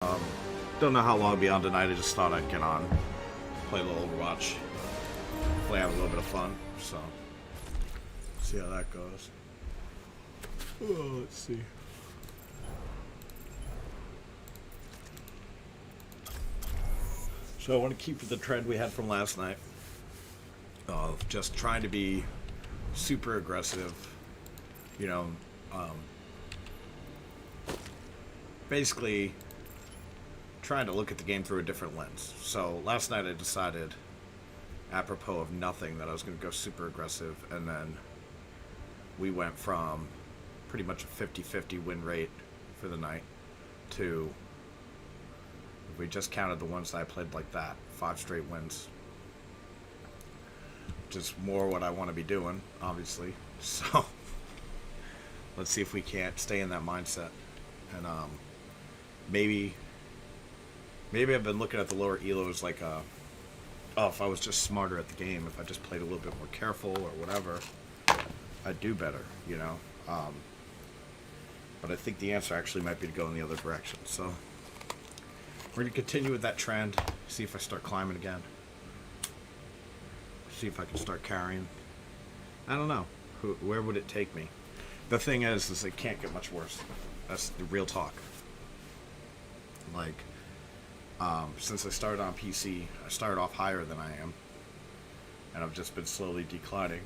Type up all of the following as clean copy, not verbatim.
Don't know how long it'll be on tonight. I just thought I'd get on, play a little Overwatch, hopefully have a little bit of fun. So, see how that goes. Oh, let's see. So I want to keep the trend we had from last night of just trying to be super aggressive. You know, basically trying to look at the game through a different lens. So last night I decided, apropos of nothing, that I was going to go super aggressive, and then we went from pretty much a 50-50 win rate for the night to, if we just counted the ones that I played like that, 5 straight wins. Which is more what I want to be doing, obviously. So let's see if we can't stay in that mindset. And maybe I've been looking at the lower elos like, if I was just smarter at the game, if I just played a little bit more careful or whatever, I'd do better, you know. But I think the answer actually might be to go in the other direction. So we're going to continue with that trend, see if I start climbing again, see if I can start carrying. I don't know. Where would it take me? The thing is it can't get much worse. That's the real talk. Like, since I started on PC, I started off higher than I am, and I've just been slowly declining,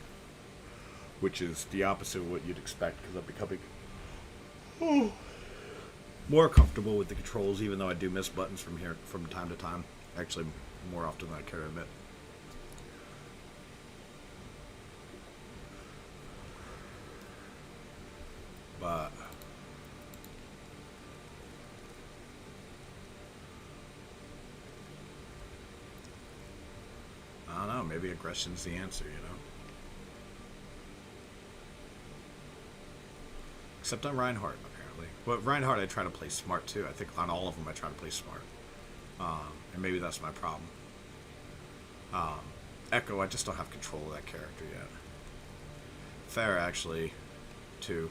which is the opposite of what you'd expect, because I'm becoming more comfortable with the controls, even though I do miss buttons from time to time. Actually, more often than I care to admit. But I don't know, maybe aggression's the answer, you know? Except on Reinhardt, apparently. But Reinhardt, I try to play smart, too. I think on all of them, I try to play smart. And maybe that's my problem. Echo, I just don't have control of that character yet. Fair, actually, too.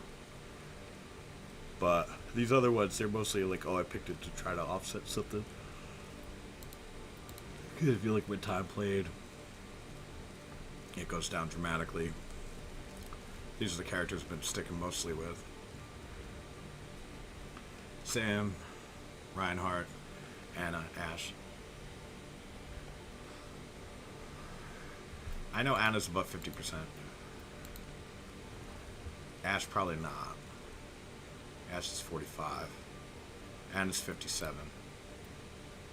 But these other ones, they're mostly like, I picked it to try to offset something. Because I feel like when time played, it goes down dramatically. These are the characters I've been sticking mostly with. Sam, Reinhardt, Anna, Ashe. I know Anna's above 50%. Ashe probably not. Ashe is 45. Anna's 57. And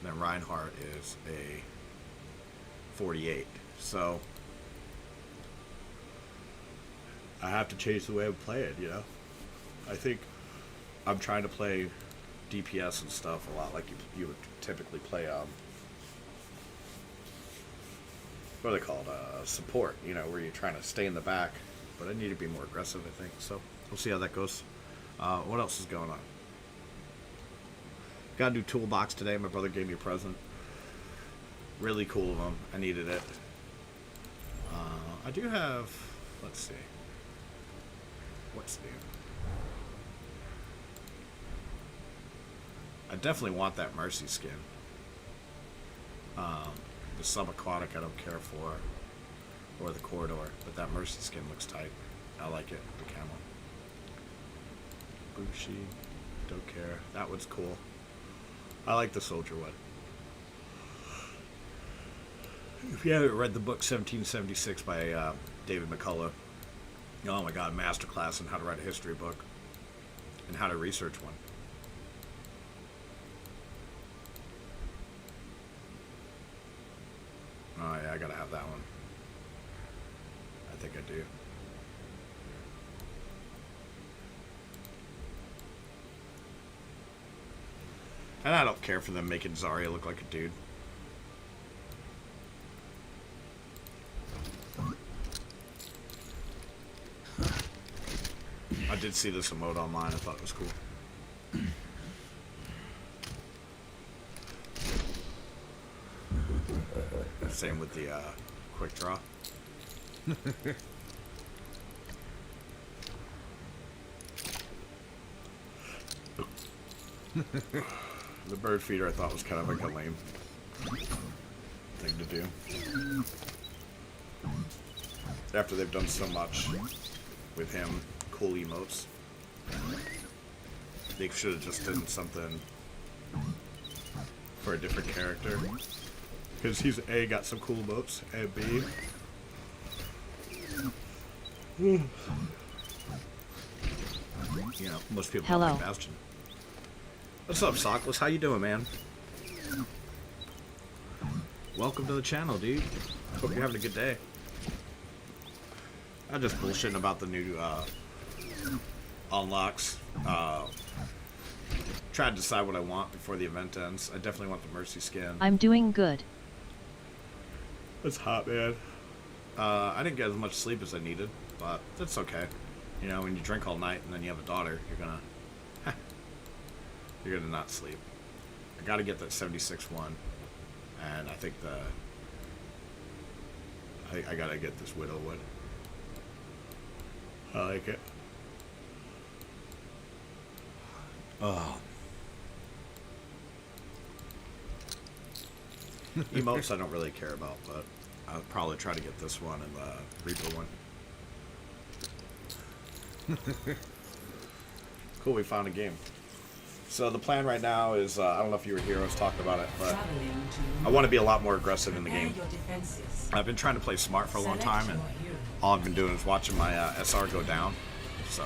then Reinhardt is a 48. So I have to change the way I play it, you know? I think I'm trying to play DPS and stuff a lot like you would typically play, what do they call it? Support, you know, where you're trying to stay in the back. But I need to be more aggressive, I think. So we'll see how that goes. What else is going on? Got a new toolbox today. My brother gave me a present. Really cool of him. I needed it. I do have... Let's see. What's new? I definitely want that Mercy skin. The subaquatic I don't care for. Or the corridor. But that Mercy skin looks tight. I like it. The camel. Bushi. Don't care. That one's cool. I like the soldier one. If you haven't read the book 1776 by David McCullough, oh my god, masterclass on how to write a history book and how to research one. Oh yeah, I gotta have that one. I think I do. And I don't care for them making Zarya look like a dude. I did see this emote online. I thought it was cool. Same with the quick draw. The bird feeder I thought was kind of like a lame thing to do. After they've done so much with him, cool emotes, they should have just done something for a different character. Because he's A, got some cool emotes, and B, you know, most people don't like Bastion. What's up, Sockless? How you doing, man? Welcome to the channel, dude. Hope you're having a good day. I'm just bullshitting about the new unlocks. Try to decide what I want before the event ends. I definitely want the Mercy skin. I'm doing good. It's hot, man. I didn't get as much sleep as I needed, but that's okay. You know, when you drink all night and then you have a daughter, you're gonna not sleep. I gotta get that 76 one, and I think I gotta get this Widowwood. I like it. Oh. Emotes I don't really care about, but I'll probably try to get this one and the Reaper one. Cool, we found a game. So the plan right now is, I don't know if you were here, I was talking about it, but I want to be a lot more aggressive in the game. I've been trying to play smart for a long time, and all I've been doing is watching my SR go down. So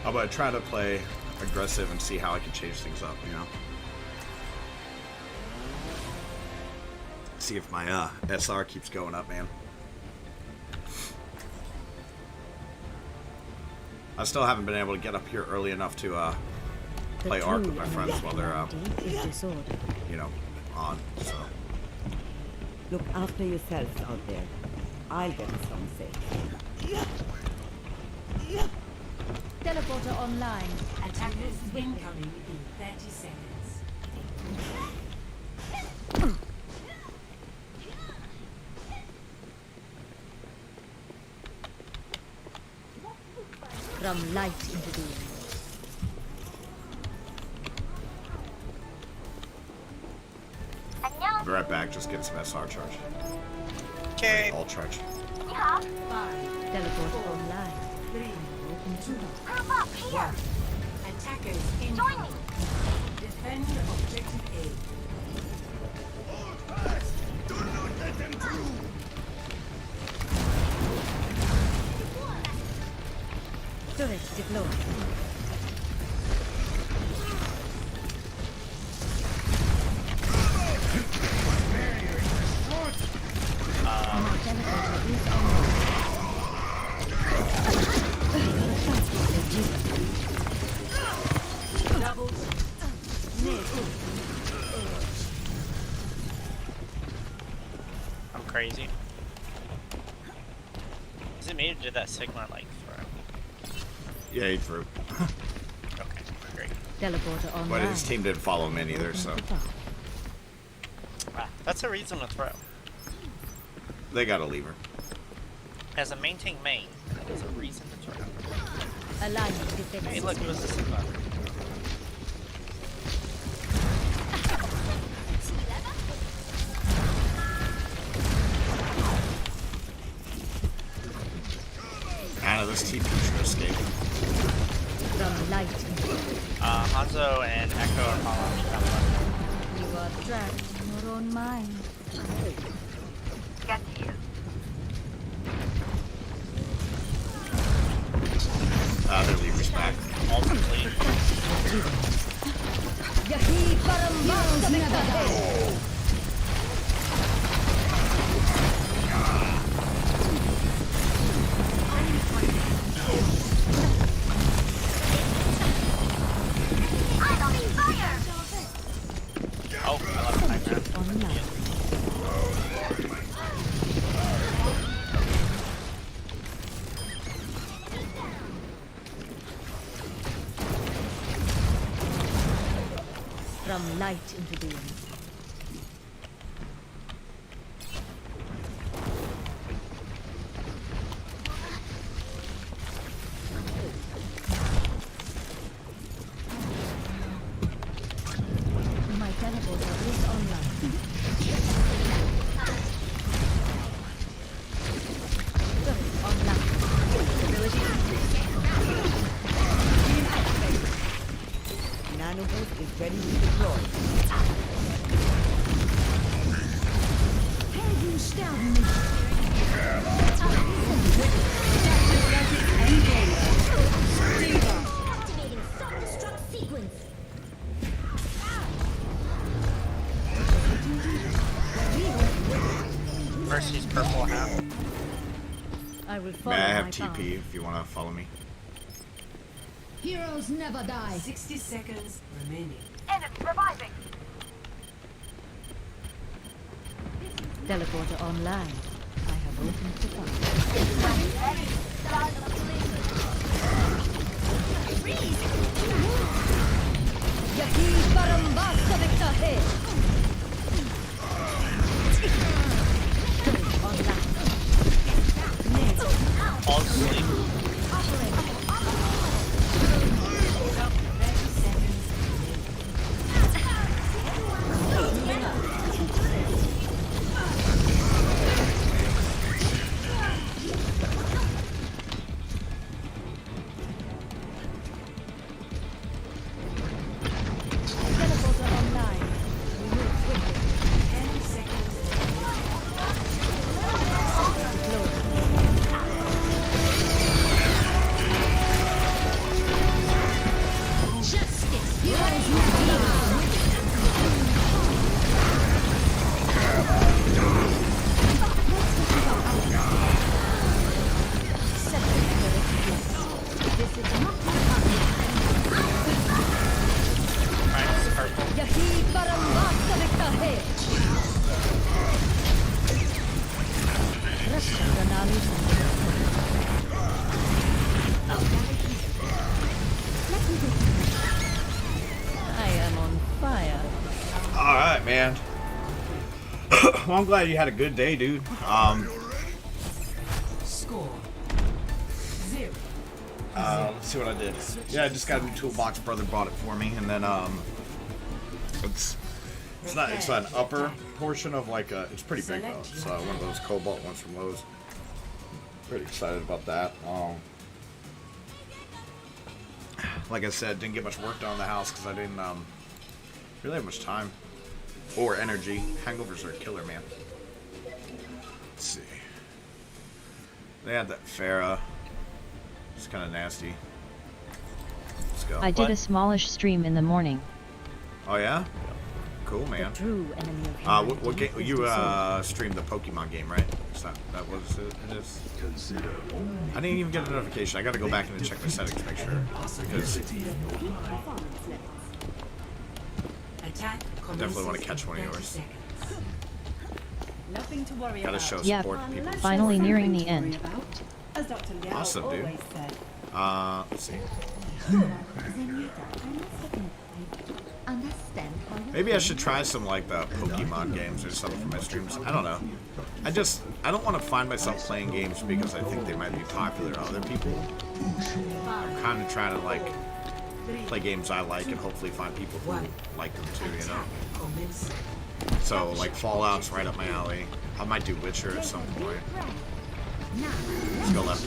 I'm going to try to play aggressive and see how I can change things up, you know? See if my SR keeps going up, man. I still haven't been able to get up here early enough to play Ark with my friends while they're, you know, on, so. Look after yourselves out there. I'll get us some safe. Teleporter online. Attackers incoming in 30 seconds. From light into being. I'll be right back, just get some SR charge. Okay. All charge. 5, Teleporter online. 3, 2, 1. Attackers incoming. Defend objective A. Do not let them through! Turret deployed. I'm crazy. Is it me or did that Sigma like throw? Yeah, he threw. Okay, great. Teleporter online. But his team didn't follow him in either, so. Ah, that's a reason to throw. They gotta leave her. As a maintain main, that is a reason to throw. Alliance defense. Hey, look, it was the Sigma. Anna, this TP should escape. From light into Hanzo and Echo are following me down the left. you are trapped in your own mind. Get here. Their leader's back. All complete. Yahi Paramount. Oh, I left the nightmare. Online. From light into being. teleporter is online. Turret online. Ability Nanoboost is ready to deploy. Helden sterben nicht. Activating self-destruct sequence. Mercy's purple half. I will follow May I have my TP path. if you want to follow me? Heroes never die. 60 seconds remaining. Teleporter online. I have opened the fire. Yahi Barambasa Victahe. Online. All sleep. Teleporter online. We move quickly. 10 seconds. Justice. Heroes never die. This is not my time. Prime's purple. Yahi Barambasa Victahe. Rashtra Pranali. I am on fire. All right, man. Well, I'm glad you had a good day, dude. Score 0. Let's see what I did. Yeah, I just got a new toolbox. Brother bought it for me, and then it's an upper portion of like a. It's pretty big though. It's one of those Cobalt ones from Lowe's. Pretty excited about that. Like I said, didn't get much work done on the house because I didn't really have much time or energy. Hangovers are a killer, man. Let's see. They had that Farah. It's kind of nasty. Let's go. I did What? a smallish stream in the morning. Oh yeah? Cool, man. True enemy of What game? humanity is You disorder. streamed the Pokemon game, right? That was it. It is. I didn't even get a notification. I got to go back and check the settings, make sure, because Attack definitely want to catch one of yours. seconds. Nothing to worry Gotta about. show Yep. support people. Finally nearing the end. As Dr. Liao Awesome, dude. always said. Let's see. Understand how you Maybe I should try some like the Pokemon games or something for my streams. I don't know. I don't want to find myself playing games because I think they might be popular to other people. I'm kind of trying to like play games I like and hopefully find people who like them too, you know. Commence. So like Fallout's right up my alley. I might do Witcher at some point. Let's go left.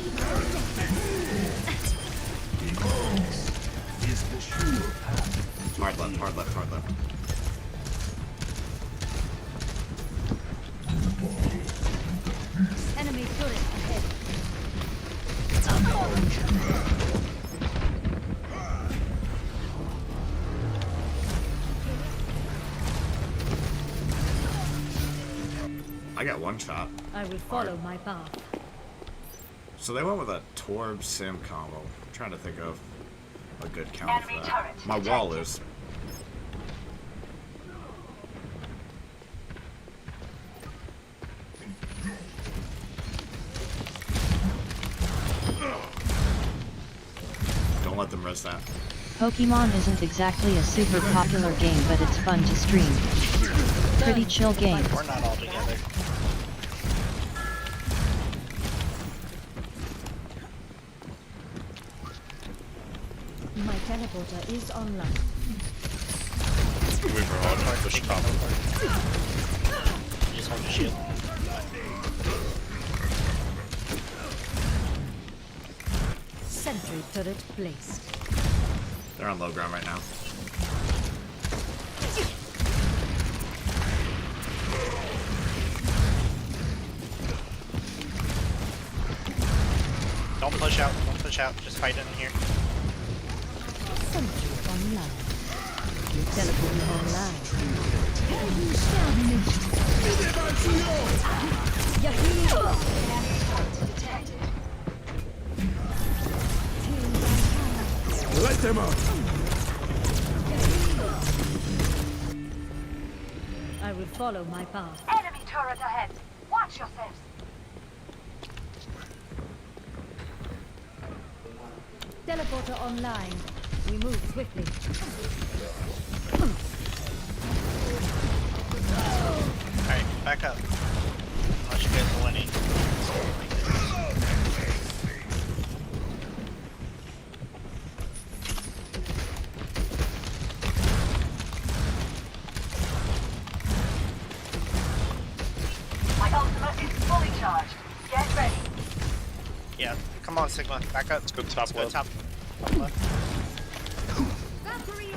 Hard left, hard left, hard left. enemy turret ahead. I got one shot. I will follow my path. So they went with a Torb Sim combo. I'm trying to think of a good counter for that. My wall is. Don't let them rest that. Pokemon isn't exactly a super popular game, but it's fun to stream. Pretty chill game. We're not all together. My teleporter is online. We were all trying Push top. You just hold your shield. Sentry turret placed. They're on low ground right now. Don't push out. Don't push out. Just fight in here. Sentry online. You teleport online. Let them out. I will follow my path. Enemy turret ahead. Watch yourselves. Teleporter online. We move swiftly. Alright, back up. Unless you guys are winning. My ultimate is fully charged. Get ready. Yeah, come on, Sigma. Back up. Let's go top left. Top left.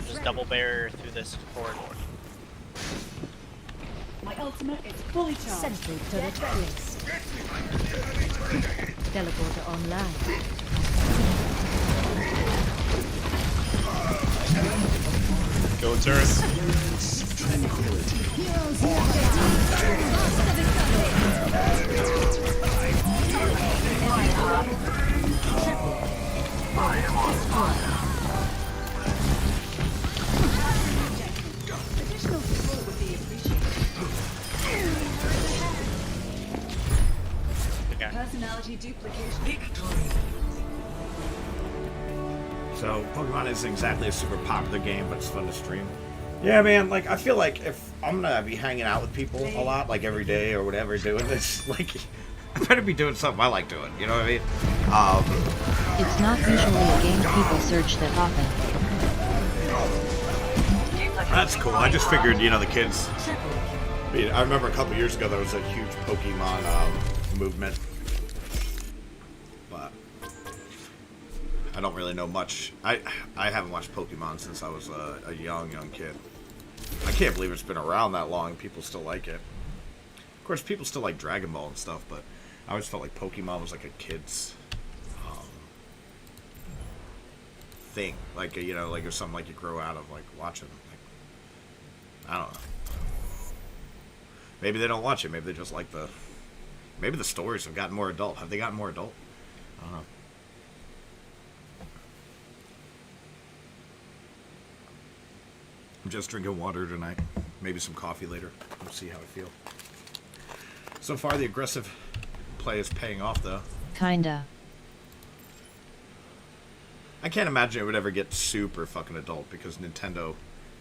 Just double bear through this corridor. My ultimate is fully charged. Sentry turret placed. Teleporter online. Go turret. Personality duplication. So Pokemon isn't exactly a super popular game, but it's fun to stream. Yeah, man. Like I feel like if I'm gonna be hanging out with people a lot, like every day or whatever, doing this, like I better be doing something I like doing. You know what I mean? It's not usually a game people search that often. That's cool. I just figured, you know, the kids. I mean, I remember a couple years ago there was a huge Pokemon movement, but I don't really know much. I haven't watched Pokemon since I was a young kid. I can't believe it's been around that long. People still like it. Of course, people still like Dragon Ball and stuff, but I always felt like Pokemon was like a kid's thing. Like, you know, like it was something like you grow out of, like watching. Like, I don't know. Maybe they don't watch it. Maybe they just like the. Maybe the stories have gotten more adult. Have they gotten more adult? I don't know. I'm just drinking water tonight. Maybe some coffee later. We'll see how I feel. So far, the aggressive play is paying off, though. Kinda. I can't imagine it would ever get super fucking adult because Nintendo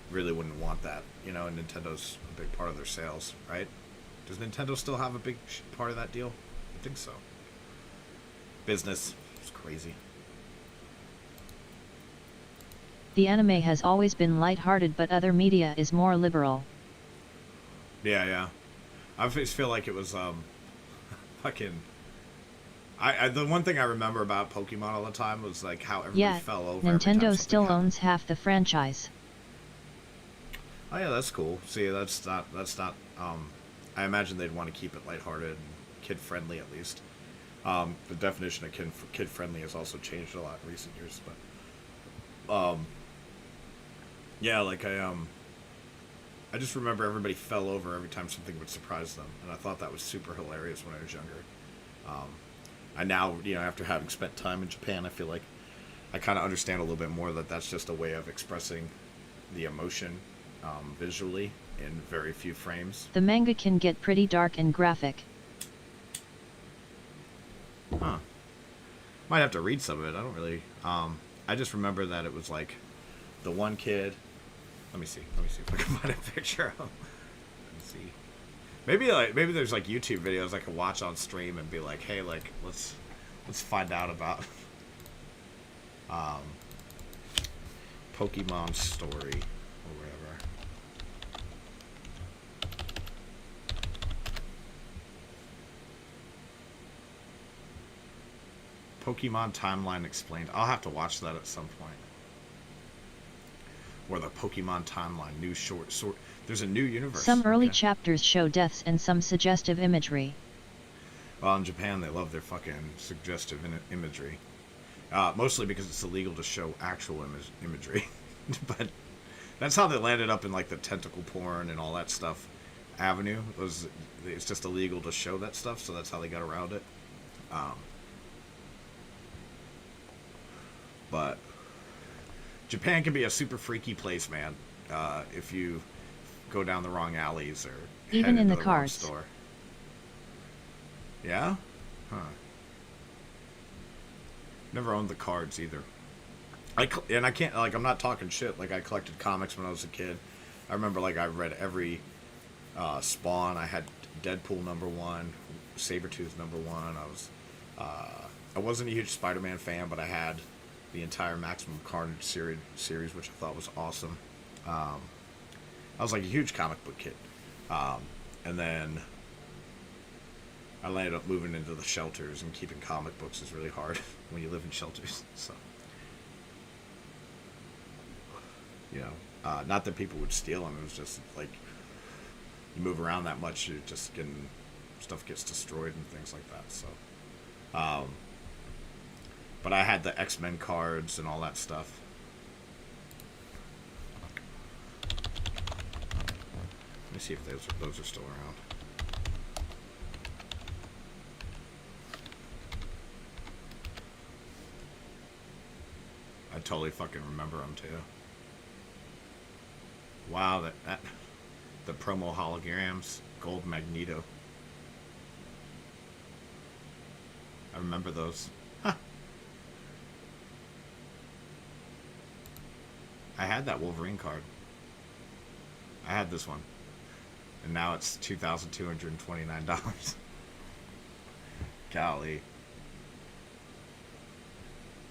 really wouldn't want that. You know, and Nintendo's a big part of their sales, right? Does Nintendo still have a big part of that deal? I think so. Business. It's crazy. The anime has always been light-hearted, but other media is more liberal. Yeah, yeah. I just feel like it was, fucking... I the one thing I remember about Pokemon all the time was, like, how everybody Yeah, fell over every time Nintendo something still happened. owns half the franchise. Oh, yeah, that's cool. See, that's not, I imagine they'd want to keep it lighthearted and kid-friendly, at least. The definition of kid-friendly has also changed a lot in recent years, but... yeah, like, I just remember everybody fell over every time something would surprise them, and I thought that was super hilarious when I was younger. I now, you know, after having spent time in Japan, I feel like I kind of understand a little bit more that that's just a way of expressing the emotion visually in very few frames. The manga can get pretty dark and graphic. Huh. Might have to read some of it. I don't really... I just remember that it was like the one kid... Let me see if I can find a picture of him. Let's see. Maybe there's like YouTube videos I could watch on stream and be like, hey, like let's find out about Pokemon story or whatever. Pokemon Timeline Explained. I'll have to watch that at some point. Or the Pokemon Timeline, new short. There's a new universe. Some early okay. chapters show deaths and some suggestive imagery. Well, in Japan, they love their fucking suggestive imagery. Mostly because it's illegal to show actual imagery. But that's how they landed up in, like, the tentacle porn and all that stuff. Avenue. It's just illegal to show that stuff, so that's how they got around it. But Japan can be a super freaky place, man. If you go down the wrong alleys or Even head in into the wrong cards. store. Yeah? Huh. Never owned the cards either. And I can't, like, I'm not talking shit. Like, I collected comics when I was a kid. I remember, like, I read every Spawn. I had Deadpool #1, Sabretooth #1. I wasn't a huge Spider-Man fan, but I had the entire Maximum Carnage series, which I thought was awesome. I was like a huge comic book kid. And then I landed up moving into the shelters, and keeping comic books is really hard when you live in shelters. So, you know, not that people would steal them. It was just like you move around that much, you're just getting stuff gets destroyed and things like that. So, but I had the X-Men cards and all that stuff. Let me see if those are still around. I totally fucking remember them too. Wow, that the promo holograms, gold Magneto. I remember those. Huh. I had that Wolverine card. I had this one. And now it's $2,229. Golly.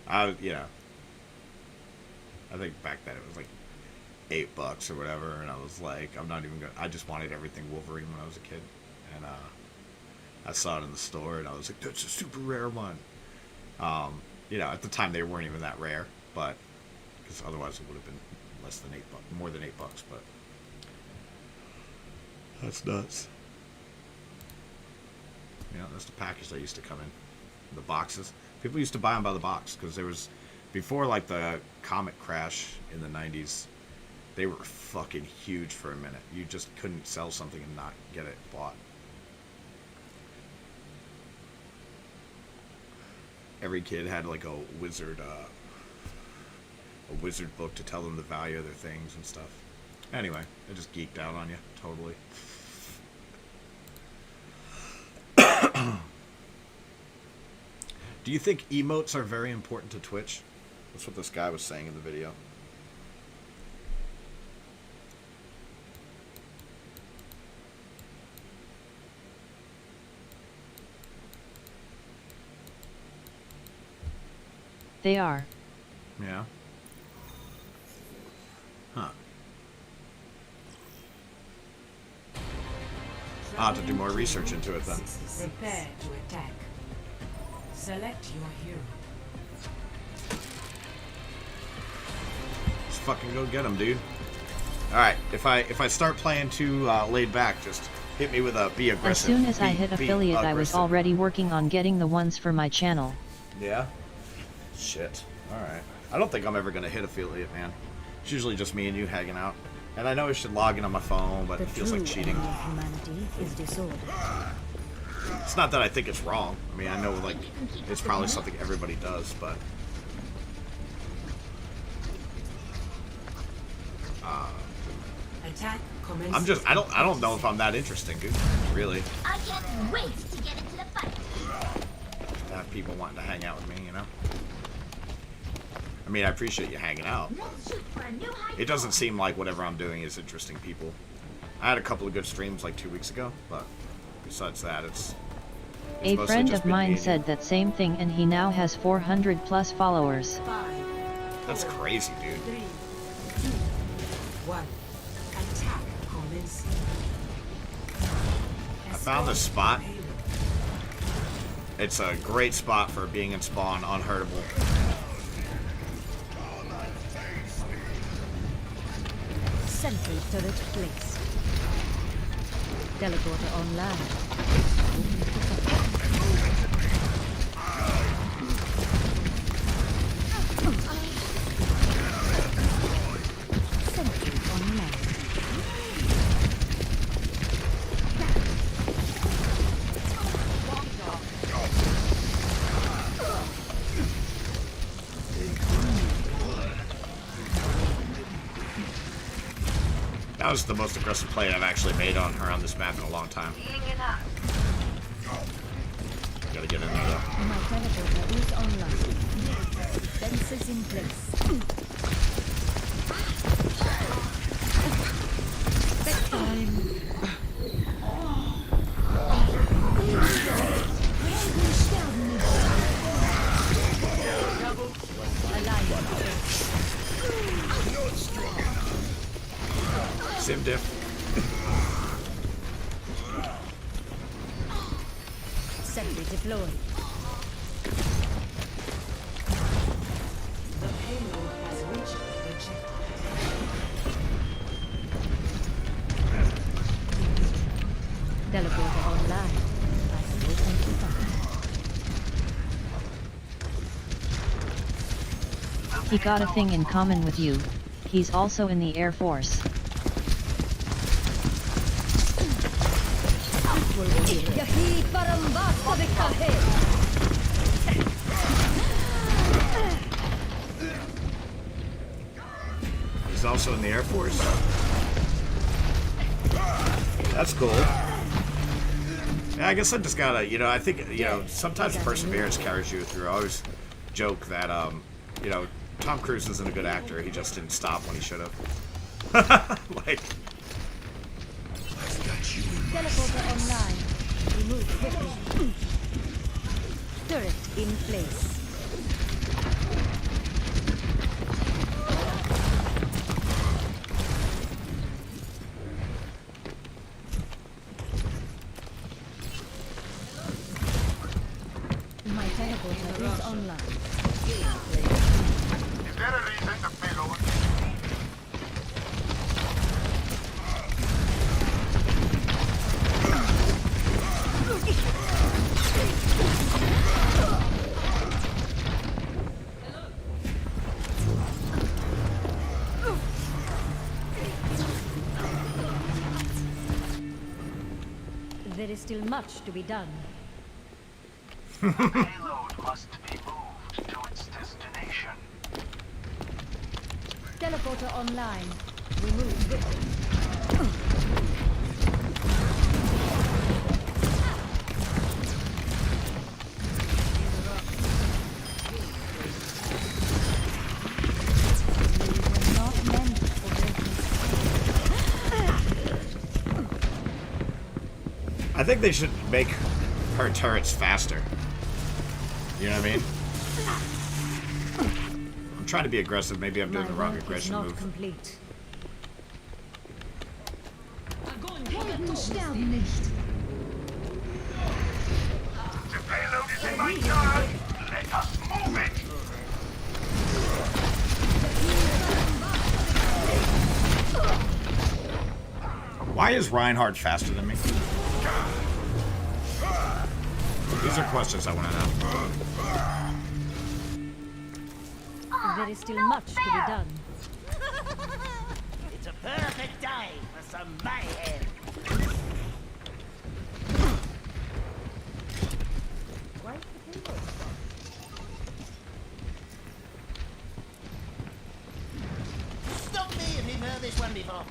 I think back then it was like $8 or whatever, and I was like, I'm not even gonna. I just wanted everything Wolverine when I was a kid, and I saw it in the store, and I was like, that's a super rare one. At the time they weren't even that rare, but because otherwise it would have been less than $8, more than $8, but that's nuts. That's the package that used to come in, the boxes. People used to buy them by the box because there was. Before, like, the comic crash in the 90s, they were fucking huge for a minute. You just couldn't sell something and not get it bought. Every kid had, like, a wizard book to tell them the value of their things and stuff. Anyway, I just geeked out on you, totally. Do you think emotes are very important to Twitch? That's what this guy was saying in the video. They are. Yeah. Huh. I'll have to do more research into it then. Prepare to attack. Select your hero. Let's fucking go get him, dude. Alright, if I start playing too laid back, just hit me with a be aggressive. As soon as I Be hit affiliate, I was aggressive. already working on getting the ones for my channel. Yeah? Shit. Alright. I don't think I'm ever going to hit affiliate, man. It's usually just me and you hanging out. And I know I should log in on my phone, but The it feels true like cheating. enemy of humanity is disorder. It's not that I think it's wrong. I mean, I know, like, it's probably something everybody does, but... Attack commences. I don't know if I'm that interesting, dude. Really. I can't wait to get into the fight. To have people wanting to hang out with me, you know? I mean, I appreciate you hanging out. Let's shoot for a new high. It doesn't seem like whatever I'm doing is interesting people. I had a couple of good streams like 2 weeks ago, but besides that, it's A mostly friend just of been me mine and you. said that same thing, and he now has 400 plus followers. 5, That's crazy, dude. 3, 2, 1. Attack commences. I found this spot, it's a great spot for being in spawn, unhurtable. Sentry turret placed. Teleporter online. Sentry online. That was the most aggressive play I've actually made on her on this map in a long time. Gotta get in there though. My teleporter is online. Fences in place. Back time. Sim diff. Sentry deployed. The payload has reached the checkpoint. Teleporter online. I have opened the tunnel. He got a thing in common with you. He's also in the Air Force. He's also in the Air Force. That's cool. Yeah, I guess I just gotta, you know, I think, you know, sometimes perseverance carries you through. I always joke that, you know, Tom Cruise isn't a good actor. He just didn't stop when he should have. Like, Teleporter online. Remove quickly. Turret in place. My teleporter is online. Is there a reason to payload? There is still much to be done. Payload must be moved to its destination. Teleporter online. Remove weapon. We were not meant for this. I think they should make her turrets faster. You know what I mean? I'm trying to be aggressive. Maybe I'm doing the wrong aggression not move. complete. The payload is in my yard. Let us move it. Why is Reinhardt faster than me? These are questions I want to know. There is still much to be done. It's a perfect day for some mayhem. Stop me if you've heard this one before.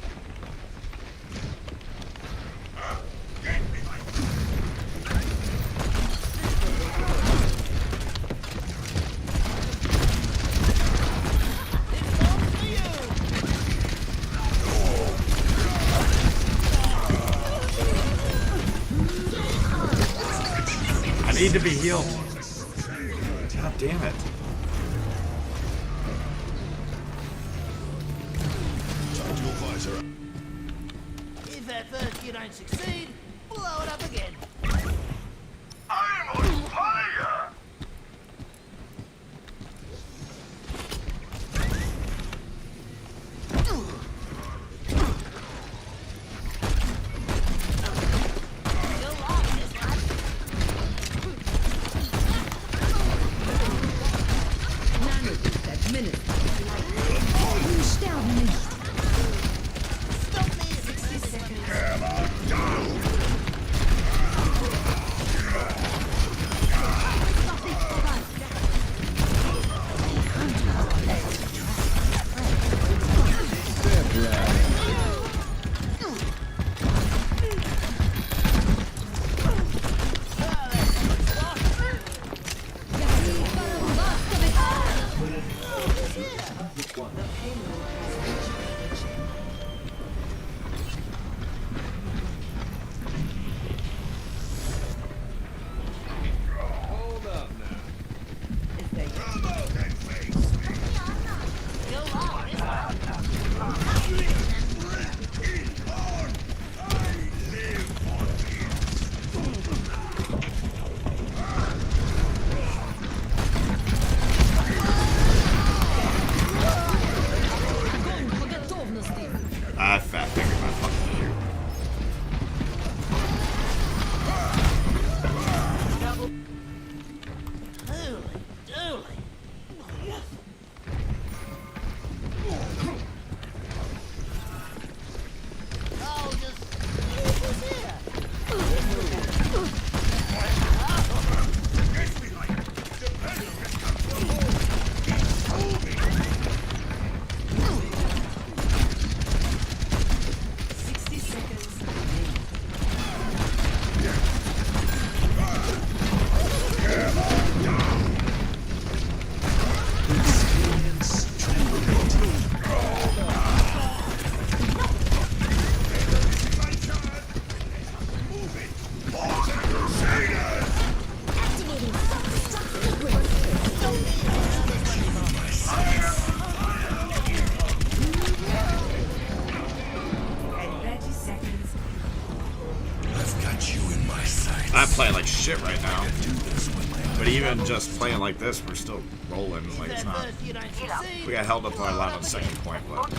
I need to be healed. God damn it. If at first you don't succeed, blow it up again. I'm on fire. playing like shit right now. But even just playing like this, we're still rolling. Like it's not. We got held up by a lot on second point, but.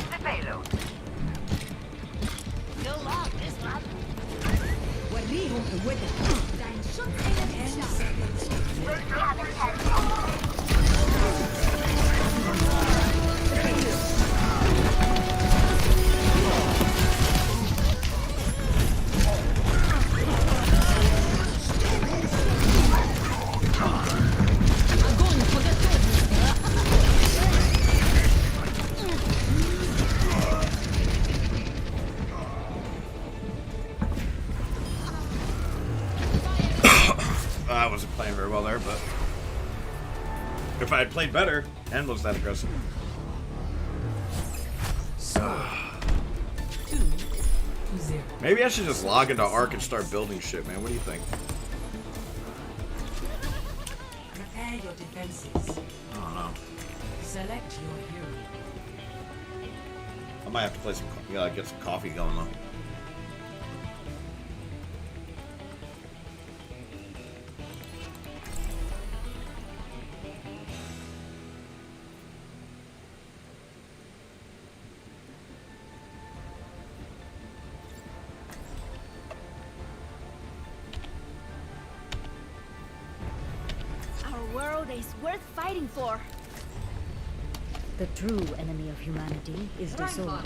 I wasn't playing very well there, but if I had played better and was that aggressive. 2-0. Maybe I should just log into Ark and start building shit, man. What do you think? Prepare your defenses. I don't know. Select your hero. I might have to play some, get some coffee going though. Our world is worth fighting for. The true enemy of humanity is disorder.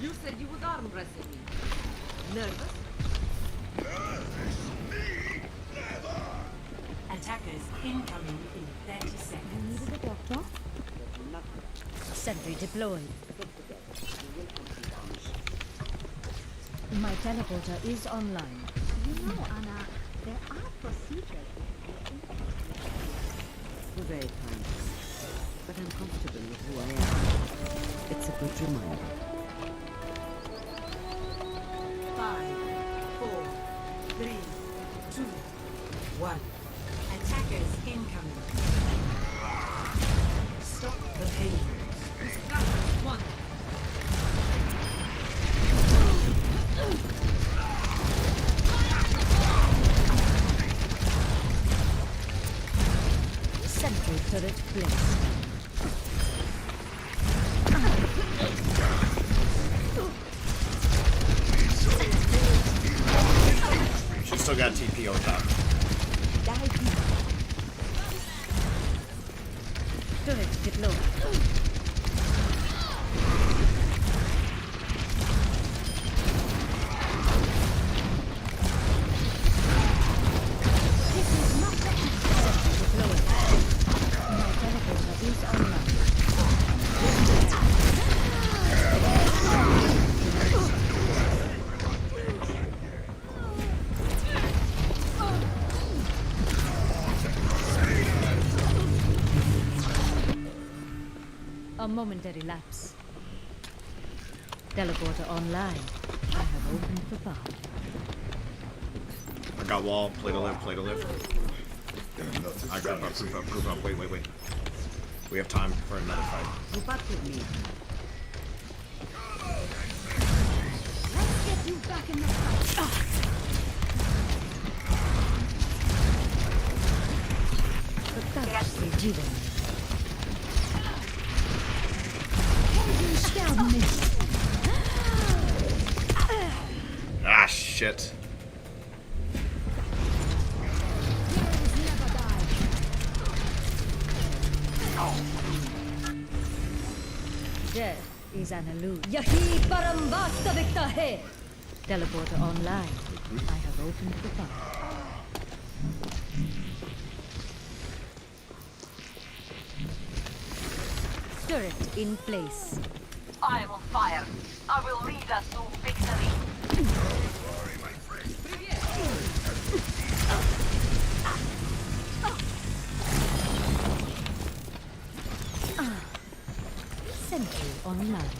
You said you would arm wrestle me. Nervous? Attackers incoming in 30 seconds. Needed a doctor? Sentry deployed. My teleporter is online. You know, Anna, there are procedures. You're very kind. But I'm comfortable with who I am. It's a good reminder. 5, 4, 3, 2, 1. Attackers incoming. Stop the payloads. One. Sentry turret placed. She's still got TP on top. Turret deployed. A momentary lapse. Teleporter online. I have opened the path. I got wall, play to live, play to live. I got up, proof up. Wait. We have time for another fight. Move up with me. Let's get you back in the fight. The touch rejuvenates. Ah, shit. Death is an illusion. Yahi param vastavika hai. Teleporter online. I have opened the path. Turret in place. I will fire. I will lead us to victory. Sentry online.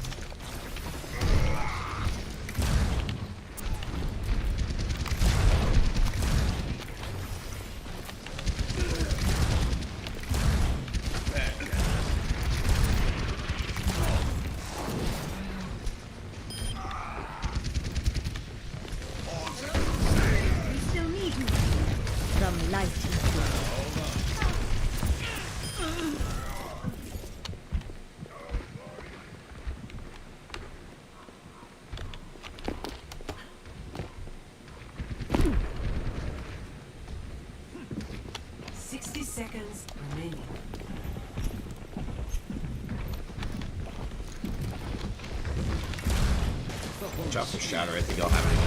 From light to dark. 60 seconds remaining. Watch out for shatter. I think I'll have it.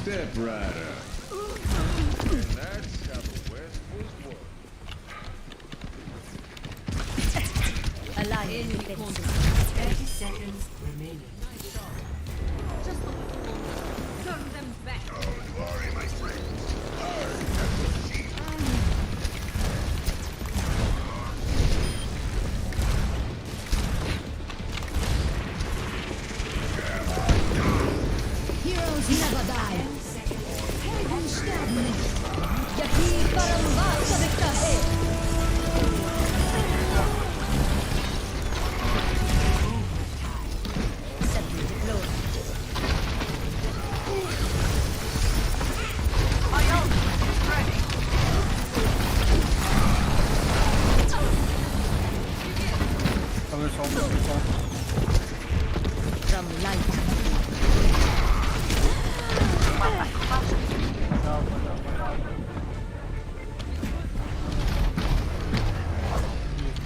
Step right up. And that's how the West was won. Alliance defenses. 30 seconds remaining. Just turn them back. Heroes never die. Yahi parambasa viktahe. Sentry deployed. My ult is ready. From light.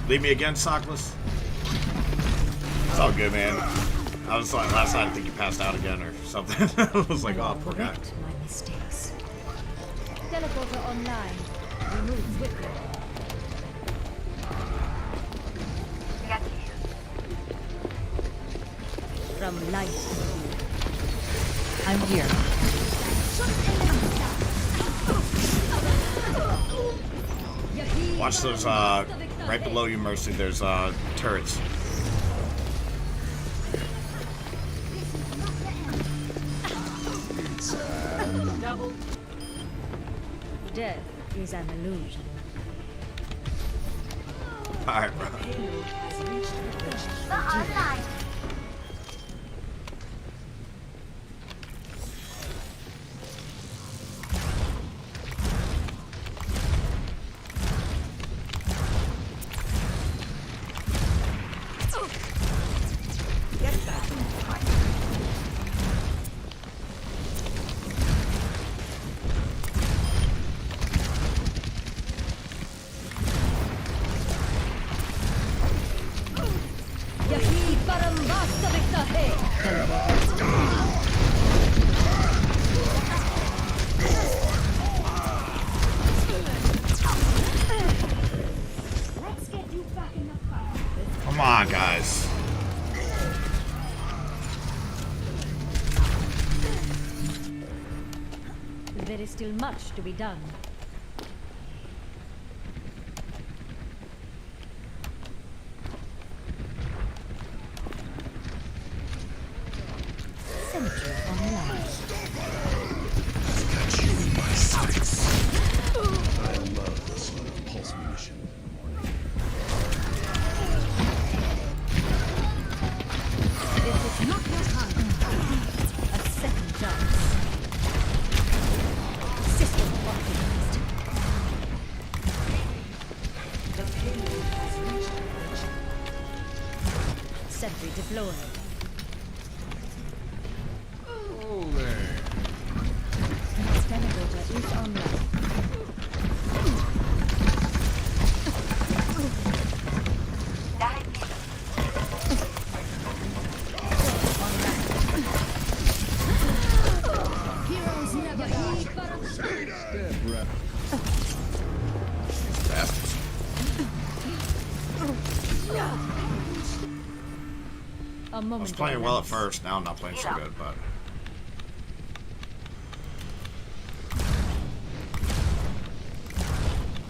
Leave me again, Sockless. It's all good, man. I was like, last night I think you passed out again or something. I was like, oh, poor guy. Correct my mistakes. Teleporter online. Remove quickly. Get here. From light. I'm here. Yahi Watch those, right below you, Mercy, there's, turrets. Death is an illusion. Alright, bro. Online. Yahi parambasa viktahe. Come on, guys. There is still much to be done. Sentry online. I love the smell of pulse munition in the morning. This is not your time. A second chance. System optimized. The payload has reached the Sentry deployed. Oh, there. Teleporter is online. Heroes never die. Step right. Bastards. A I moment. was playing well at first, now I'm not playing so good, but...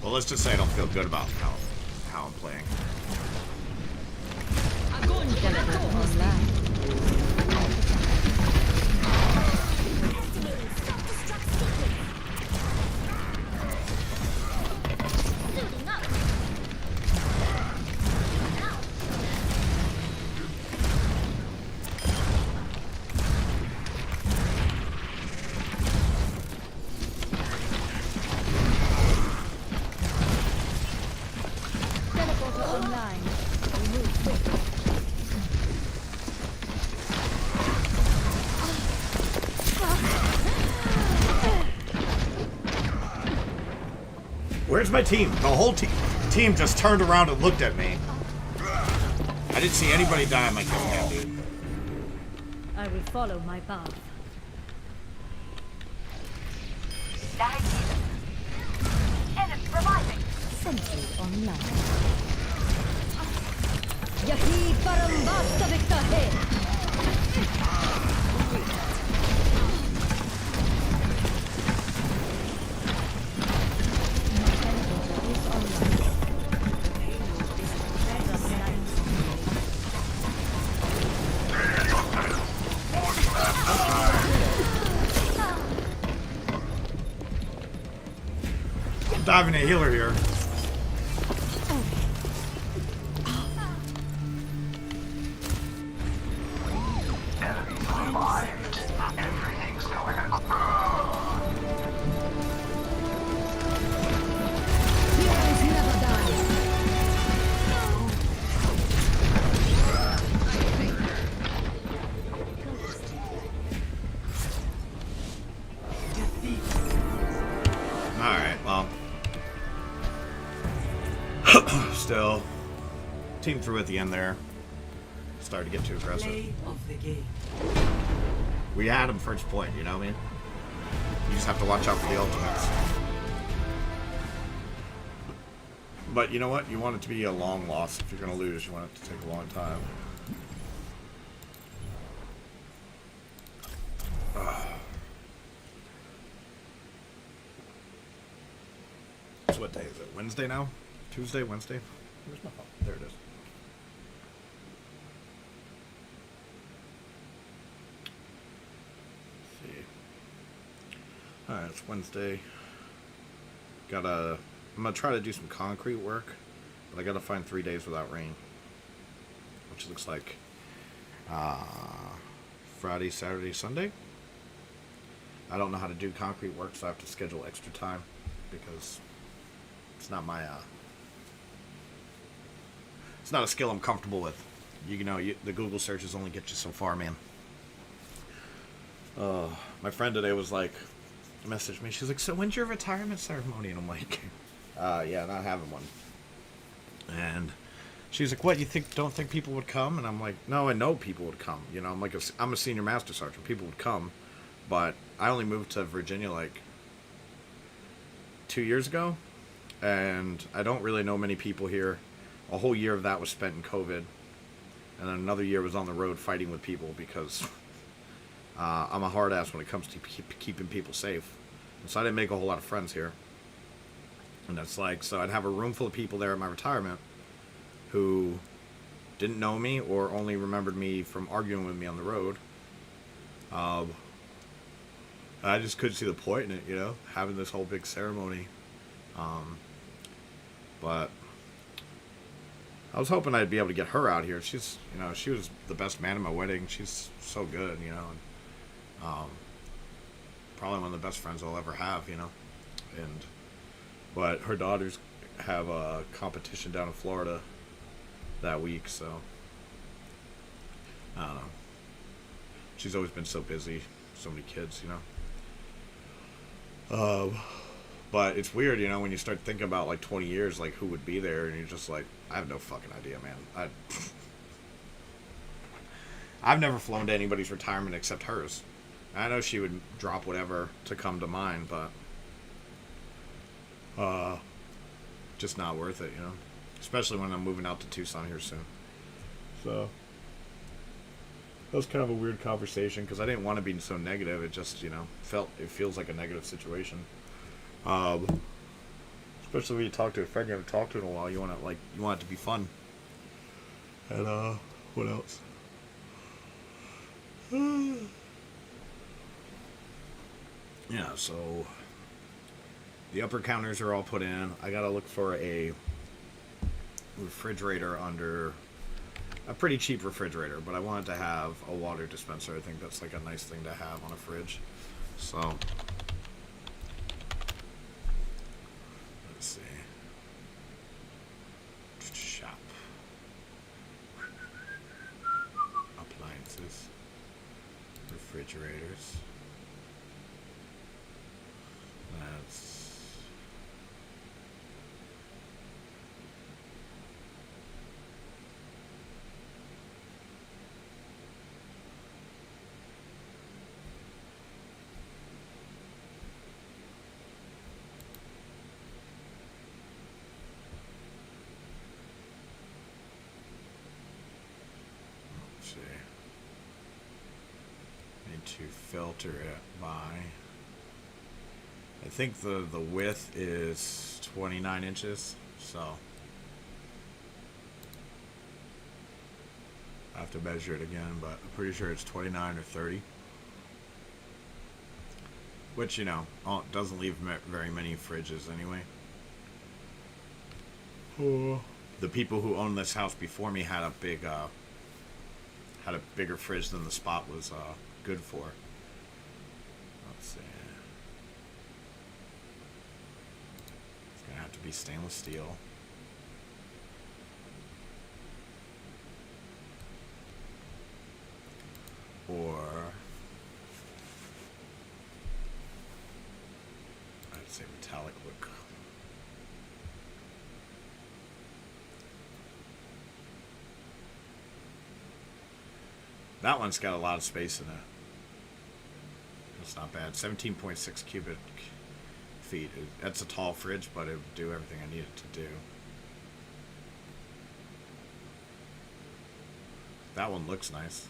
Well, let's just say I don't feel good about how I'm playing. Teleporter online. Where's my team? The whole team just turned around and looked at me. I didn't see anybody die on my kill cam, dude. I will follow my path. Enemy reviving. Sentry online. Yahi param vastavik hai. I'm diving a healer here. Everything's going on. Heroes never die. Alright, well. Still. Team through at the end there. Started to get too aggressive. Play of the game. We had him first point, you know what I mean? You just have to watch out for the ultimates. But you know what? You want it to be a long loss. If you're going to lose, you want it to take a long time. So what day is it? Wednesday now? Tuesday? Wednesday? Where's my phone? There it is. Let's see. Alright, it's Wednesday. I'm gonna try to do some concrete work, but I gotta find 3 days without rain. Which looks like Friday, Saturday, Sunday. I don't know how to do concrete work, so I have to schedule extra time because it's not my it's not a skill I'm comfortable with. You know, the Google searches only get you so far, man. My friend today was like, messaged me. She's like, "So when's your retirement ceremony?" And I'm like, "Yeah, not having one." And she's like, "What? You don't think people would come?" And I'm like, "No, I know people would come. You know, I'm a senior master sergeant. People would come, but I only moved to Virginia like 2 years ago, and I don't really know many people here. A whole year of that was spent in COVID, and then another year was on the road fighting with people because I'm a hard ass when it comes to keeping people safe. And so I didn't make a whole lot of friends here. And that's like, so I'd have a room full of people there at my retirement who didn't know me or only remembered me from arguing with me on the road. I just couldn't see the point in it, you know, having this whole big ceremony. But I was hoping I'd be able to get her out here. She's, you know, she was the best man at my wedding. She's so good, you know, and probably one of the best friends I'll ever have, you know. But her daughters have a competition down in Florida that week, so I don't know. She's always been so busy, so many kids, you know. But it's weird, you know, when you start thinking about like 20 years, like who would be there, and you're just like, I have no fucking idea, man. I've never flown to anybody's retirement except hers. I know she would drop whatever to come to mine, but just not worth it, you know. Especially when I'm moving out to Tucson here soon. So that was kind of a weird conversation because I didn't want to be so negative. It just, you know, it feels like a negative situation. Especially when you talk to a friend you haven't talked to in a while, you want it to be fun. And what else? Yeah, so the upper counters are all put in. I gotta look for a refrigerator under a pretty cheap refrigerator, but I wanted to have a water dispenser. I think that's like a nice thing to have on a fridge. So let's see. Shop. Appliances. Refrigerators. That's going to filter it by, I think the width is 29 inches, so I have to measure it again, but I'm pretty sure it's 29 or 30. Which, you know, doesn't leave very many fridges anyway. The people who owned this house before me had a bigger fridge than the spot was good for. Let's see. It's gonna have to be stainless steel. Or I'd say metallic wood. That one's got a lot of space in it. That's not bad. 17.6 cubic feet. That's a tall fridge, but it would do everything I need it to do. That one looks nice.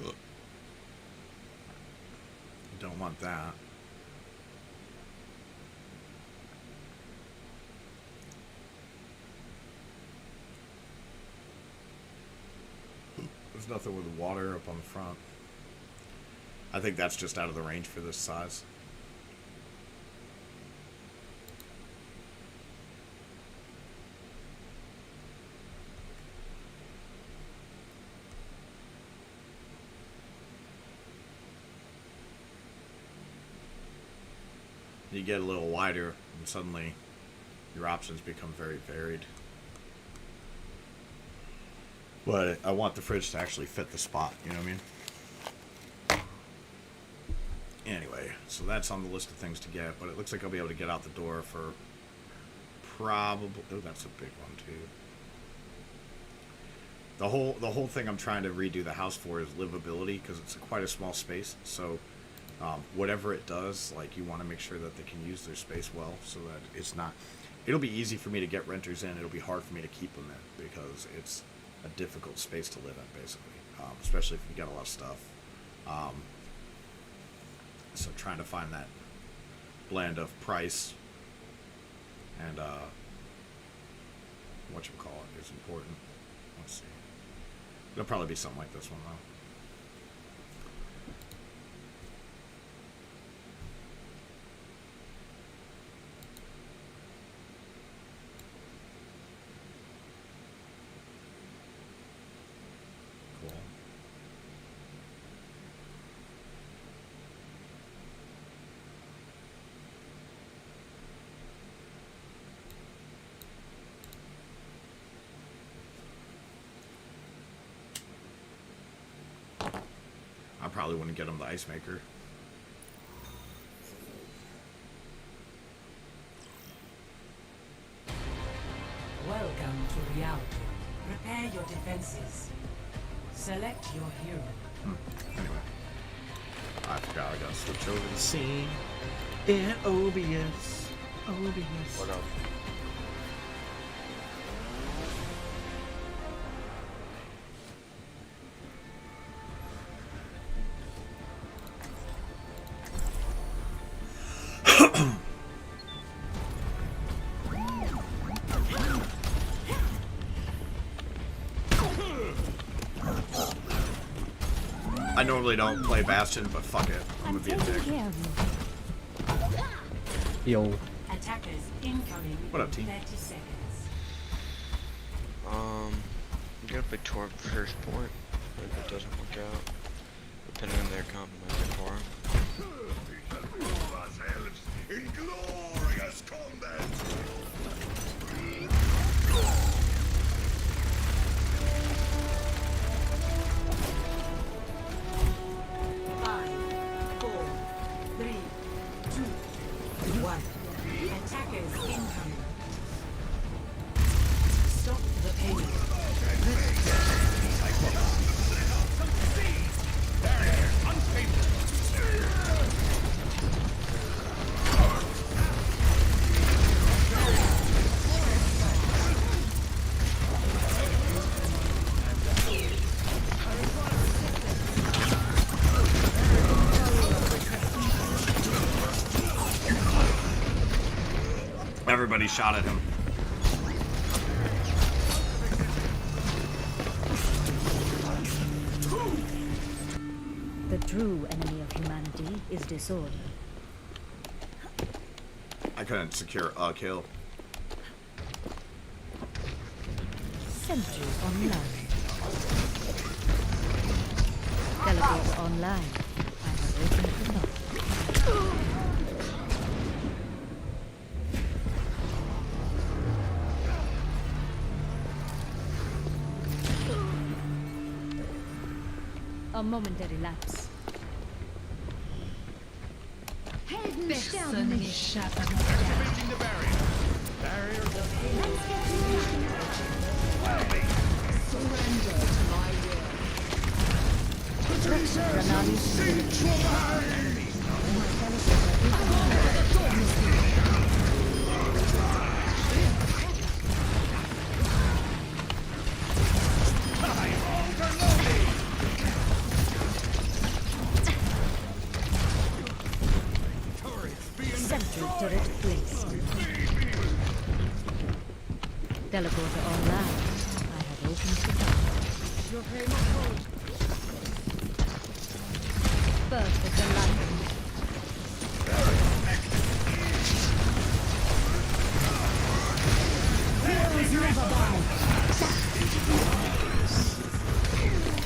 Ugh. Don't want that. There's nothing with water up on the front. I think that's just out of the range for this size. You get a little wider and suddenly your options become very varied. But I want the fridge to actually fit the spot, you know what I mean? Anyway, so that's on the list of things to get, but it looks like I'll be able to get out the door for probably... Oh, that's a big one, too. The whole thing I'm trying to redo the house for is livability, because it's quite a small space, so whatever it does, like, you want to make sure that they can use their space well, so that it's not... It'll be easy for me to get renters in, it'll be hard for me to keep them in, because it's a difficult space to live in, basically, especially if you got a lot of stuff. So trying to find that blend of price and whatchamacallit is important. Let's see. It'll probably be something like this one, though. I probably wouldn't get him the ice maker. Welcome to reality. Prepare your defenses. Select your hero. Anyway. I forgot I gotta switch over the scene in OBS. What up? I normally don't play Bastion, but fuck it. I'm gonna be a dick. Yo. Attackers incoming. What up, team? 30 seconds. I'm gonna play Torb first point. If it doesn't work out, depending on their compromise for him. Prove ourselves in glorious combat. 5, 4, 3, 2, 1. Attackers incoming. Stop the pain. everybody shot at him. The true enemy of humanity is disorder. I couldn't secure a kill. Sentry online. Teleporter online. I have opened the door. A momentary lapse. Activating the barrier. Barrier Sentry turret placed. Teleporter online. I have opened the door. Perfect alignment. Heroes never die.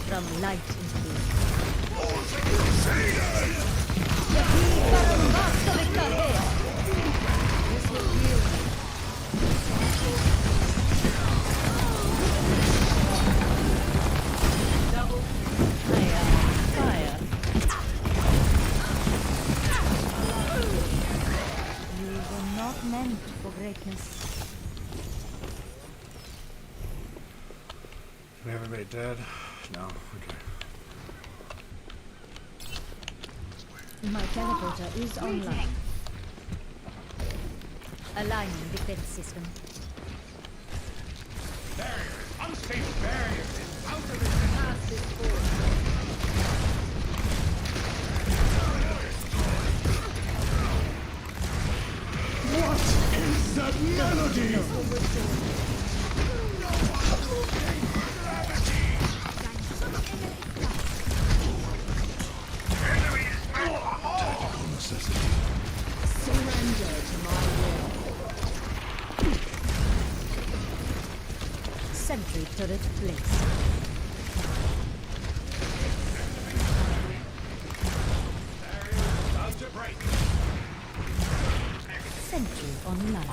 From light fire. You were not meant for greatness. Everybody dead? No. Okay. My teleporter is online. Aligning defense system. unsafe barrier. Out of it. Pass this forward. What is that melody? Surrender to my will. Sentry turret placed. About to break. Sentry online.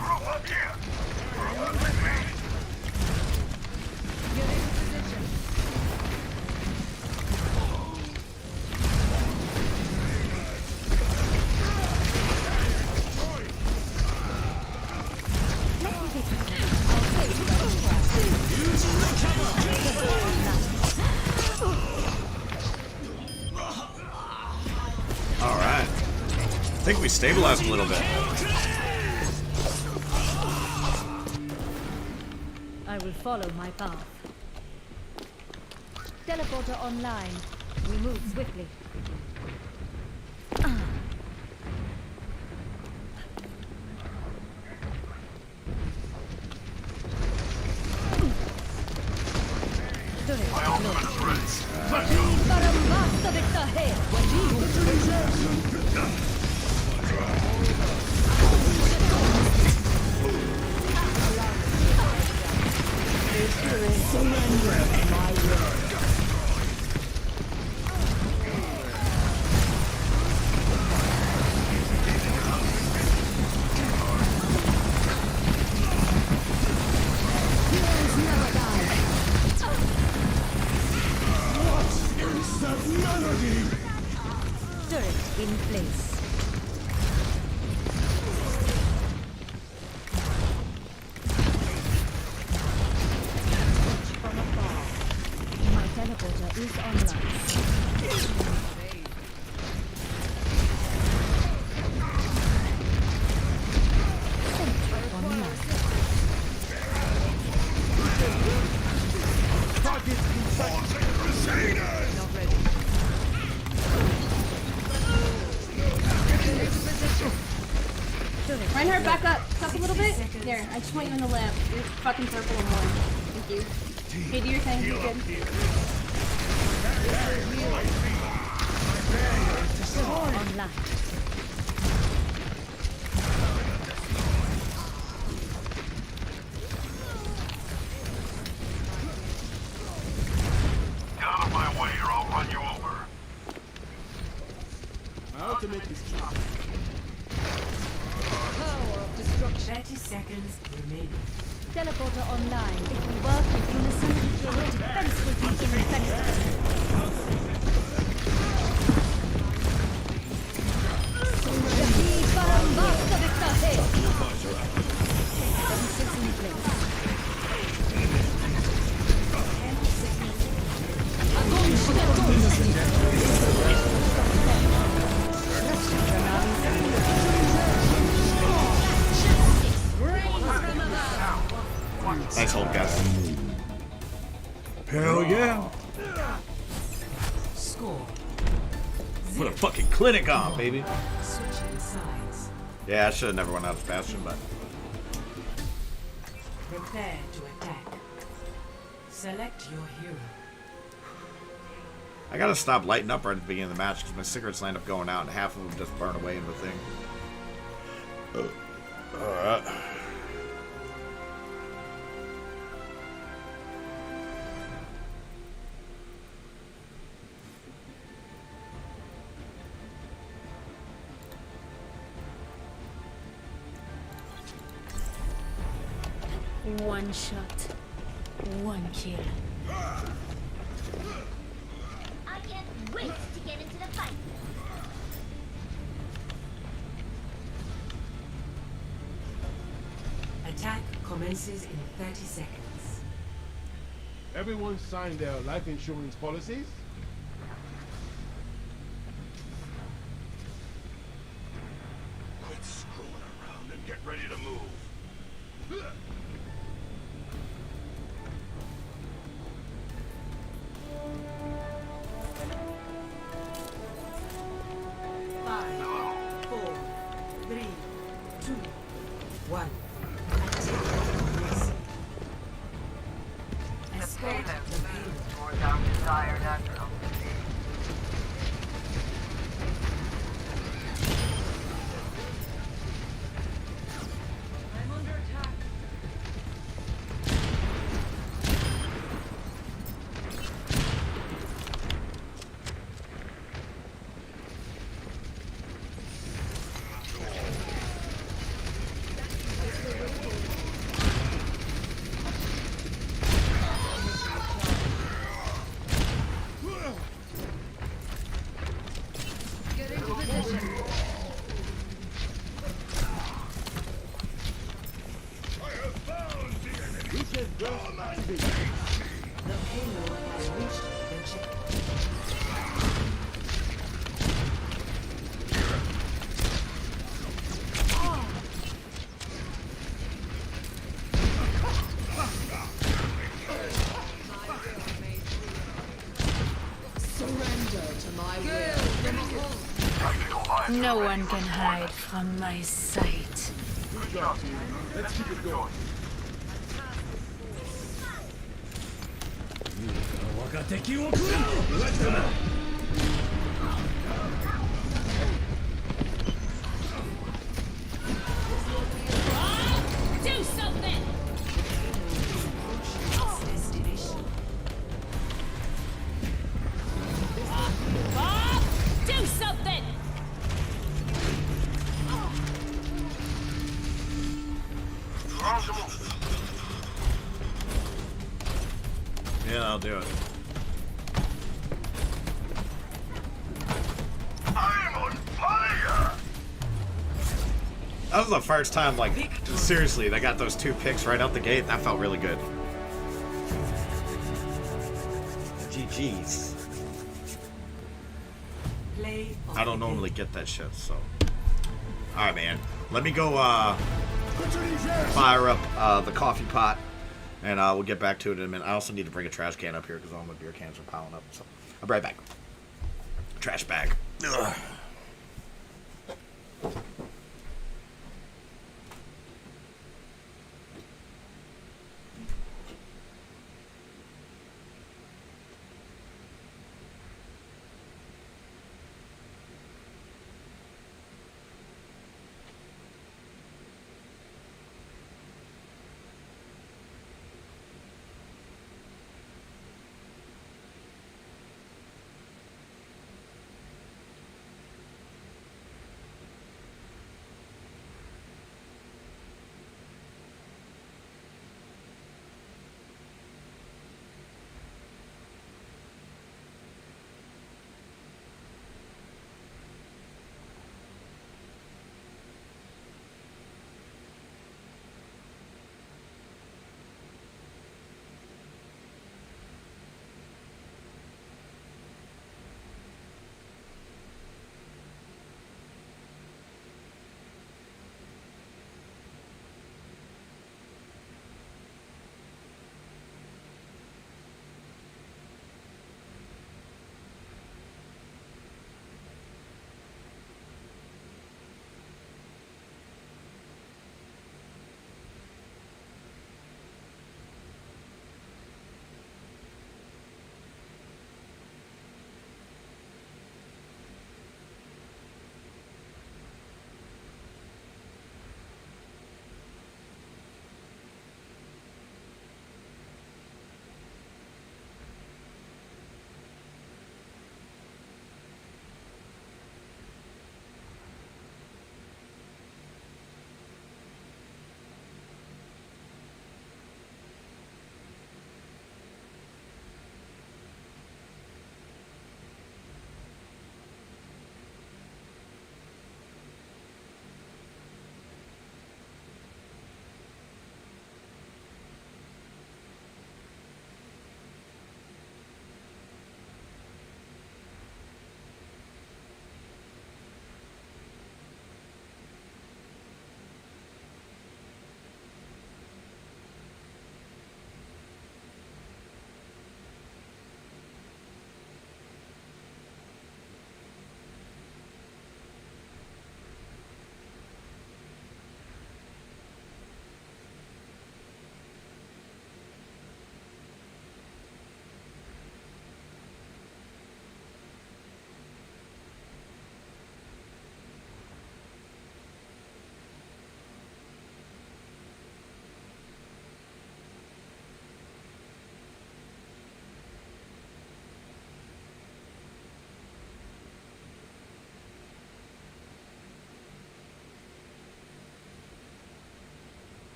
Alright. I think we stabilized a little bit. I will follow my path. Teleporter online. We move swiftly. Turret in place. There, I just want you in the lab. You're fucking purple and warm. Thank you. Okay, do your thing. You're good. Online. Get out of my way or I'll run you over. My ultimate is chopped. Power of destruction. 30 seconds remaining. Teleporter online. If we work in unison, your defense will be impenetrable. Yahi parambasta viktahe. Defenses in place. Agum Nice hold, guys. Hell yeah. Score. Put a fucking clinic on, baby. Switching sides. Yeah, I should have never went out of Bastion, but Prepare to attack. Select your hero. I gotta stop lighting up right at the beginning of the match because my cigarettes end up going out and half of them just burn away in the thing. Alright. One shot. One kill. I can't wait to get into the fight. Attack commences in 30 seconds. Everyone signed their life insurance policies? Quit screwing around and get ready to move. Five, 4, 3, 2, 1. Escort the payload. Towards our desired outcome. I'm under attack. Get into position. The payload has reached the checkpoint. No one can hide from my sight. Good job, team. Let's keep it going. Do something! Destination. Bob! Do something! yeah, I'll do it. I'm on fire! That was the first time, like, seriously, they got those 2 picks right out the gate. That felt really good. GG's. Play of I don't the normally get that shit, so. Alright, man. Let me go, fire up, the coffee pot, and, we'll get back to it in a minute. I also need to bring a trash can up here, because all my beer cans are piling up, so. I'll be right back. Trash bag. Ugh.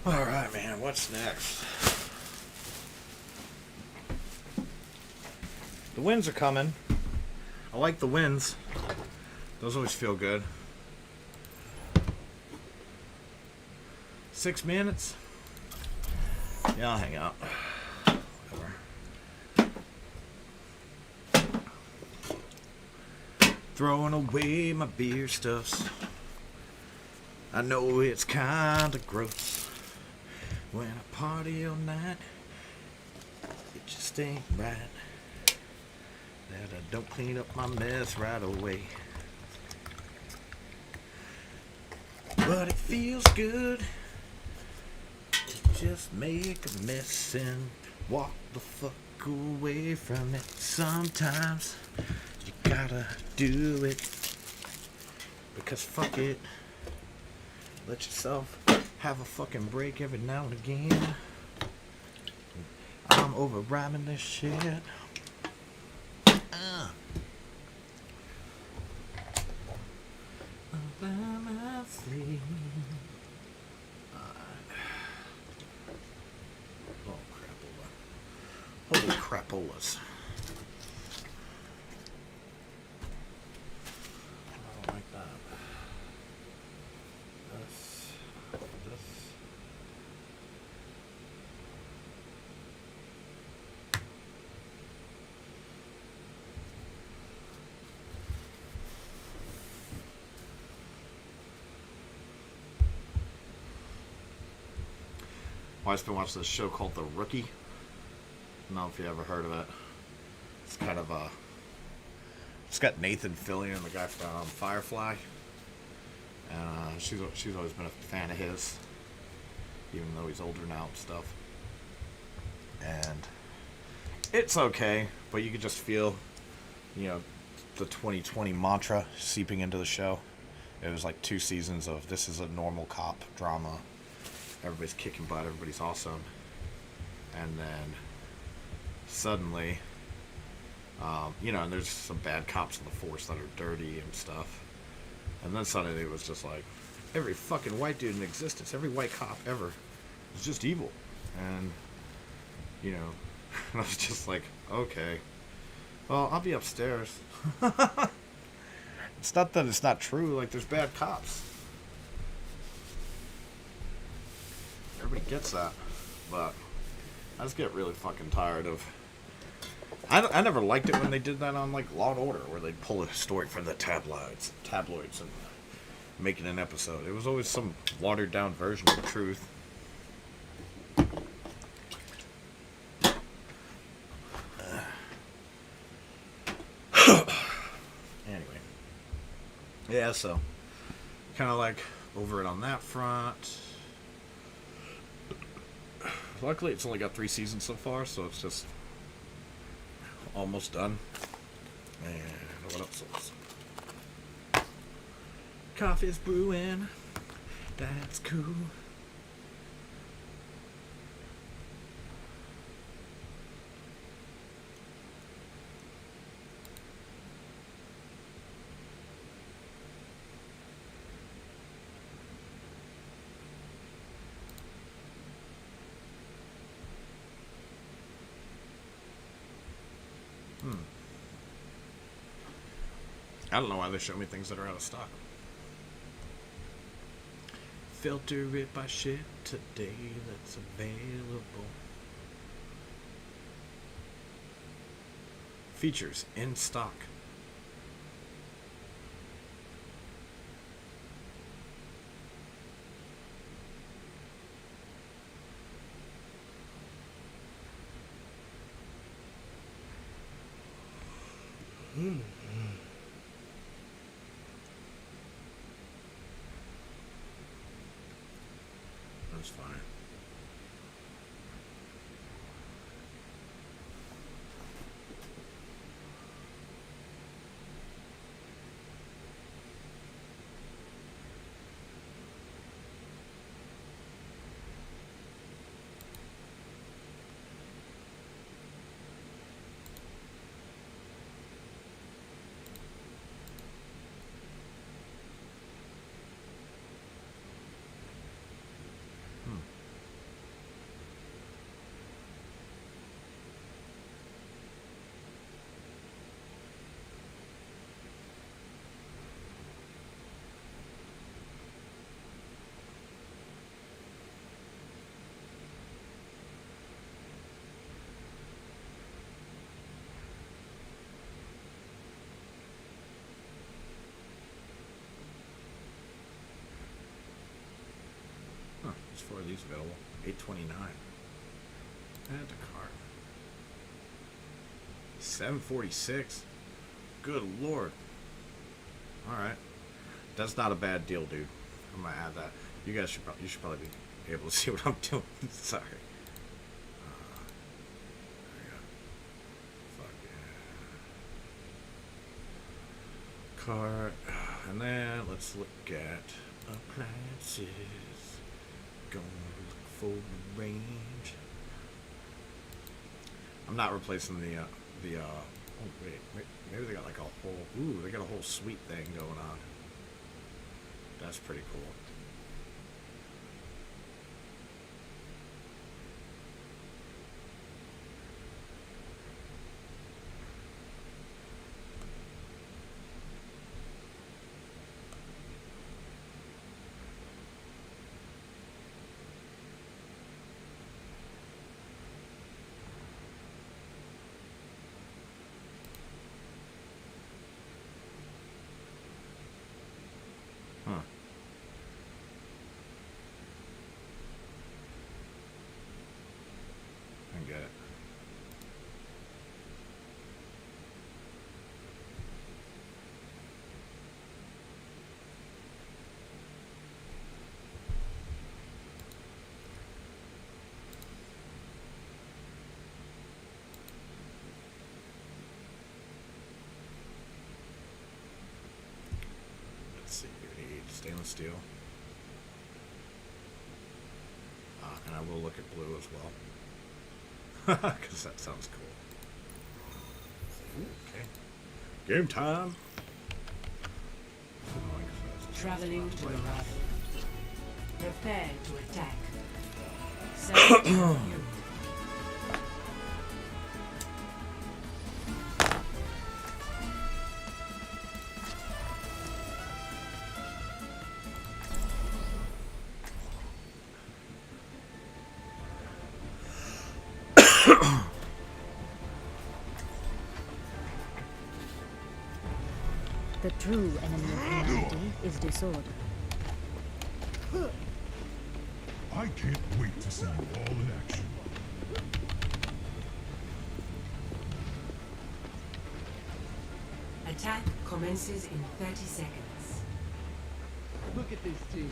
Alright, man, what's next? The winds are coming. I like the winds. Those always feel good. 6 minutes? Yeah, I'll hang out. Whatever. Throwing away my beer stuffs. I know it's kinda gross. When I party all night, it just ain't right that I don't clean up my mess right away. But it feels good to just make a mess and walk the fuck away from it. Sometimes you gotta do it, because fuck it. Let yourself have a fucking break every now and again. I'm over rhyming this shit. Oh, crapola. Holy crapolas. I don't like that. This. Wife's been watching this show called The Rookie. I don't know if you ever heard of it. It's kind of it's got Nathan Fillion, the guy from Firefly, and she's always been a fan of his, even though he's older now and stuff. And it's okay, but you could just feel, you know, the 2020 mantra seeping into the show. It was like 2 seasons of this is a normal cop drama. Everybody's kicking butt, everybody's awesome. And then suddenly, you know, and there's some bad cops in the force that are dirty and stuff. And then suddenly it was just like, every fucking white dude in existence, every white cop ever is just evil. And, you know, and I was just like, okay, well, I'll be upstairs. It's not that it's not true, like, there's bad cops. Everybody gets that, but I just get really fucking tired of. I never liked it when they did that on like Law and Order, where they'd pull a story from the tabloids, and make it an episode. It was always some watered down version of the truth. Anyway, yeah, so kind of like over it on that front. Luckily, it's only got 3 seasons so far, so it's just almost done. And what else? Coffee's brewing. That's cool. I don't know why they show me things that are out of stock. Filter it by shit today that's available. Features in stock. That's fine. As far as these available, 829. Add to cart. 746. Good lord. All right, that's not a bad deal, dude. I'm gonna add that. You guys should probably be able to see what I'm doing. Sorry. There we go. Fuck yeah. Cart, and then let's look at appliances. Gonna look for the range. I'm not replacing the oh wait, maybe they got like a whole, ooh, they got a whole sweet thing going on. That's pretty cool. Huh. I get it. Let's see, we need stainless steel. And I will look at blue as well. Because that sounds cool. Okay. Game time! Traveling to arrival. Prepare to attack. Select your unit. The true enemy of humanity is disorder. I can't wait to see you all in action. Attack commences in 30 seconds. Look at this team.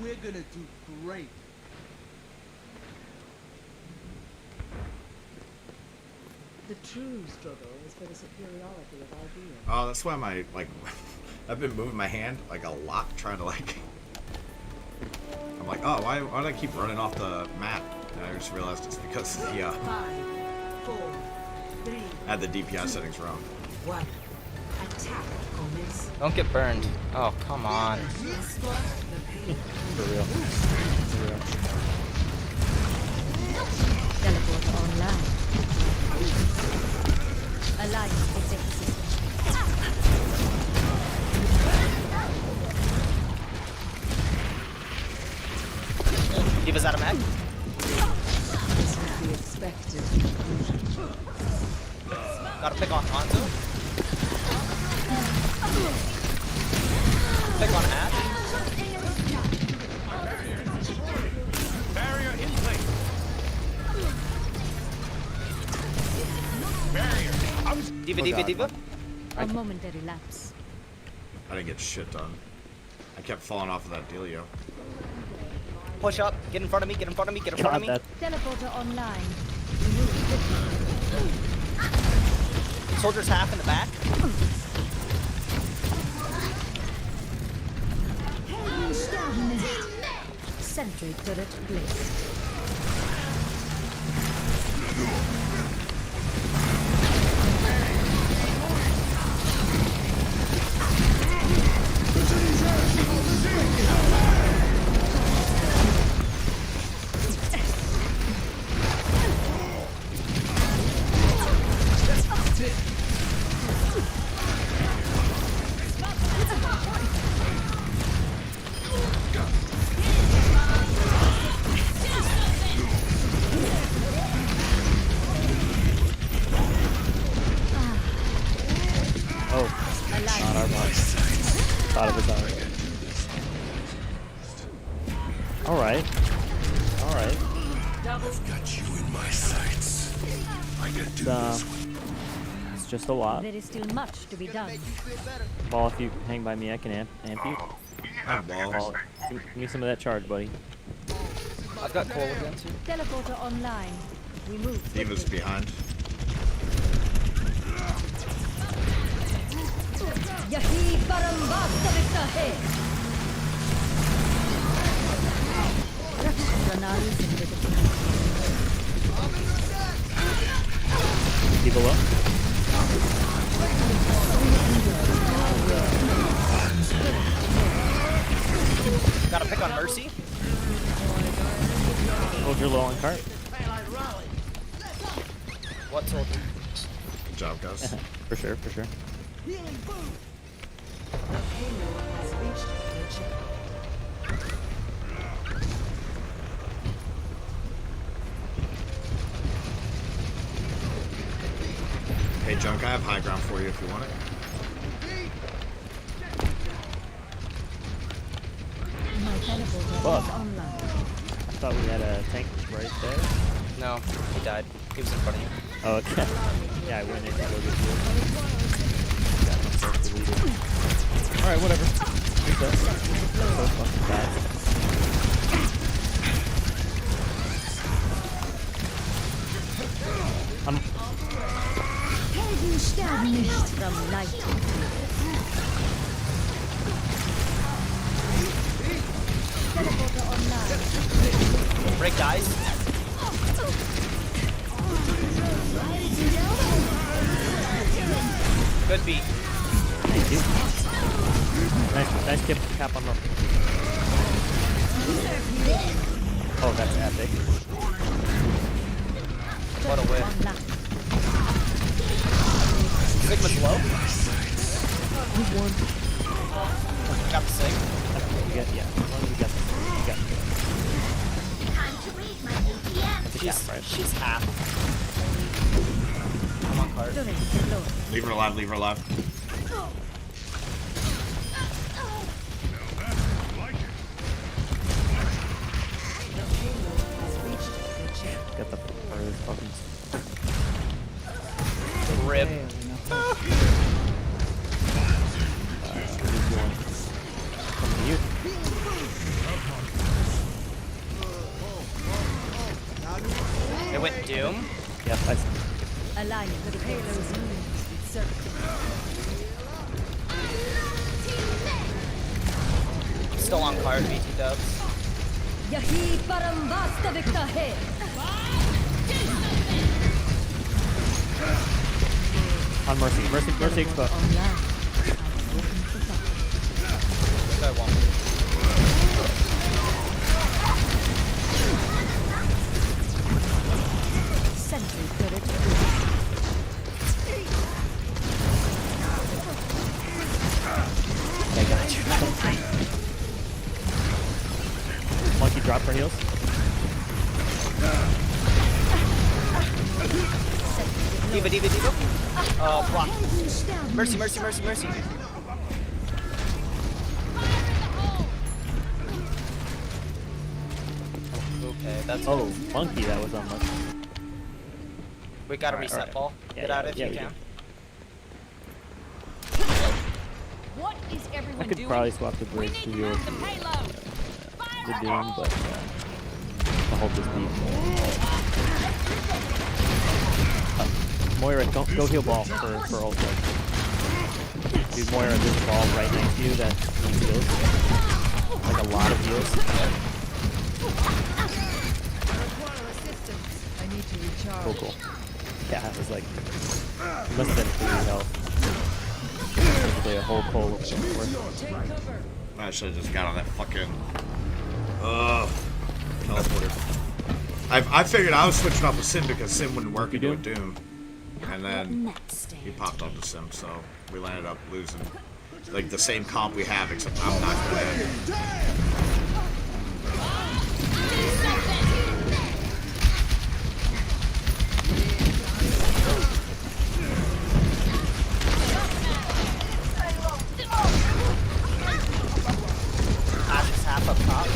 We're gonna do great. The true struggle is for the superiority of ideas. Oh, that's why my, like, I've been moving my hand, like, a lot, trying to, like, I'm like, oh, why do I keep running off the map? And I just realized it's because the, 5, 4, 3, I had the DPI settings wrong. 1. Attack commence. Don't get burned. Oh, come on. Spot the pain. For real. For real. Teleporter online. Alliance detect system. Diva's out of mag. This would be expected. Gotta pick on Hanzo. Pick on Ash. Barrier in place. Barrier. Diva. A momentary lapse. I didn't get shit done. I kept falling off of that dealio. Push up. Get in front of me. Get in front of me. Get in front of me. Teleporter online. Remove Soldier's half in the back. Sentry turret placed. Not our mark. Thought it was ours. Alright. Alright. I've got you in my sights. I can do this. It's just a lot. There is still much to be done. Ball, if you hang by me, I can amp you. Ball. Give me some of that charge, buddy. I've got coal again too. Teleporter online. We move. Diva's behind. Yahi barambasta viktahe. Diva low. Gotta pick on Mercy. Soldier low on cart. What soldier? Good job, guys. For sure, for sure. Hey, Junk, I have high ground for you if you want it. My teleporter Fuck. is online. I thought we had a tank right there. No, he died. He was in front of you. Oh, okay. Yeah, I went in to go get you. Got myself deleted. Alright, whatever. Who's that? So fucking fast. I'm... Helden sterben nicht from light. Teleporter online. Break dies. Good beat. Thank you. Nice cap on the... Oh, that's epic. What a win. Sigma's low. Who won? Got the Sig. You got, yeah. As long as you got That's a cap, right? She's half. I'm on card. Leave her alive, leave her alive. Got the fucking... Rib. Come to you. It went Doom. Yep, I see. Aligning for the payload's movement. Still on card, BT dubs. Yahi barambasta viktahe. On Mercy. Mercy exposed. Guy won. Sentry turret. I got you. Monkey drop for heals. Diva. Block. Mercy. Okay, that's... Oh, monkey, that was on Monkey. We got a Alright, reset alright. ball. Yeah, Get out if yeah, you we can. What is everyone I could doing? probably swap the bridge to you The payload. the Doom, but I'll hold this beat. Moira, don't go heal ball for ult. Dude, Moira, there's a ball right next to you that needs heals. Like a lot of heals. I need to recharge. Cool. Yeah, it was like, it must have been 3 health. Basically a whole pull of worth. I should have just got on that fucking teleporter. I figured I was switching off with Sim because Sim wouldn't work into a Doom. And then he popped onto Sim, so we landed up losing like the same comp we have, except I'm not good at it. Half up top.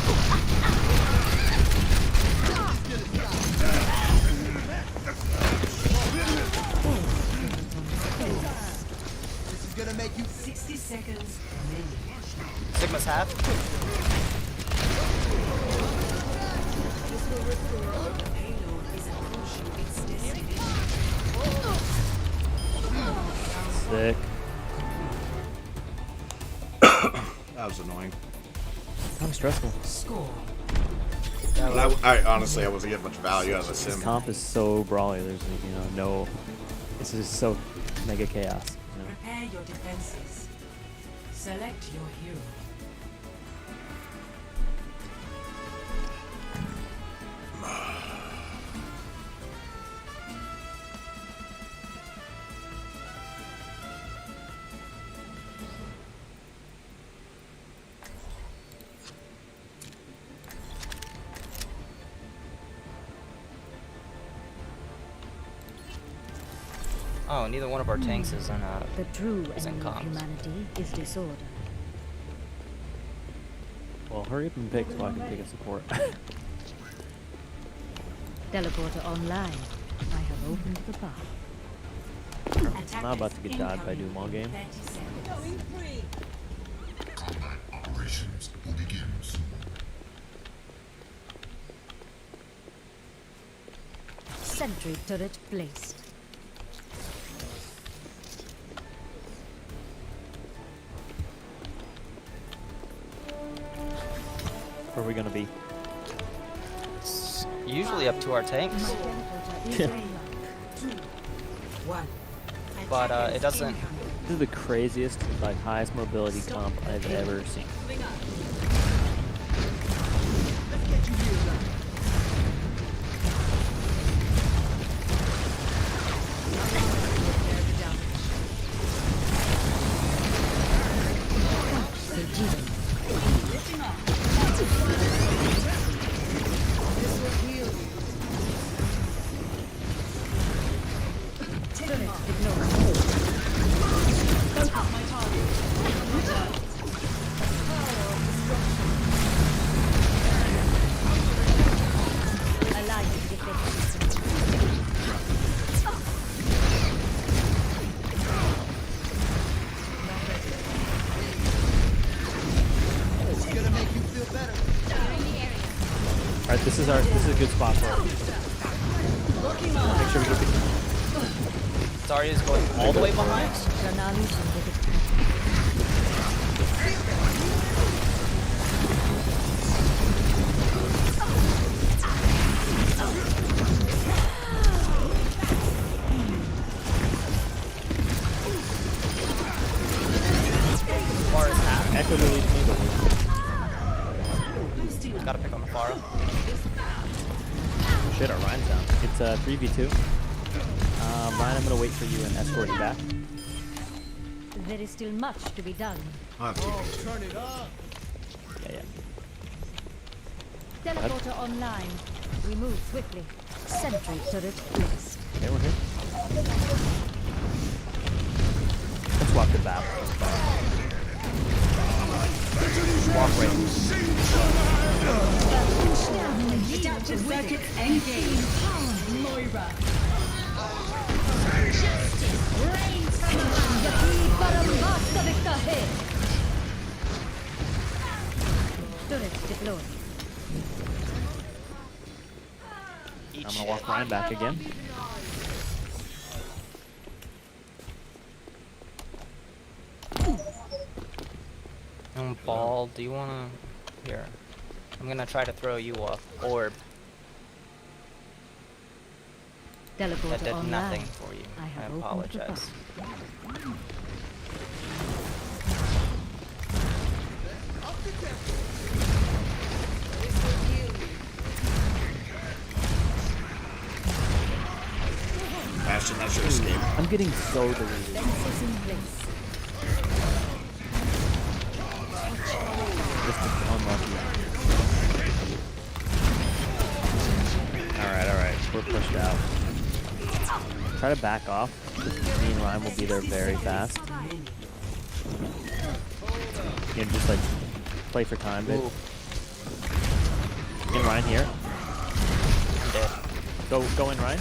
gonna make you 60 seconds remaining. Sigma's half. This will restore the payload is approaching its destination. Sick. That was annoying. How stressful. Score. But I honestly, I wasn't getting much value out of the This sim. comp is so brawly. There's no. This is so mega chaos. You know? Prepare your defenses. Select your hero. Oh, neither one of our tanks is in The true is in enemy of comms. humanity is disorder. Well, hurry up and pick so I can pick a support. Teleporter online. I have opened the path. I'm not about to get died by Doom all game. 30 seconds. Combat operations will begin soon. Sentry turret placed. Where are we gonna be? It's usually up to our tanks, Teleporter is online. 2, 1. but it doesn't. This is the craziest, like, highest mobility comp I've ever seen. Alright, this is a good spot for it. Make sure we get the Zarya's going all the way behind. Pharah's half. Echo release me, but Gotta pick on the Pharah. shit, our Ryan's down. It's 3v2. Ryan, I'm gonna wait for you and escort you back. There is still much to be done. I'll have to. turn it up. Yeah. Teleporter online. We move swiftly. Sentry turret placed. Okay, we're here. Let's walk the battle. Walk right. Adaptive circuits engaged. Moira. Turret deployed. I'm gonna walk Ryan back again. Ball, do you wanna... Here. I'm gonna try to throw you off. Orb. Teleporter That did online. nothing for you. I I have opened the apologize. Bastion, that should escape. I'm getting so deleted. Fences in place. Just unlucky. Alright. We're pushed out. Try to back off. Me and Ryan will be there very fast. You can just like play for time, bit. Get Ryan here. I'm dead. Go in, Ryan.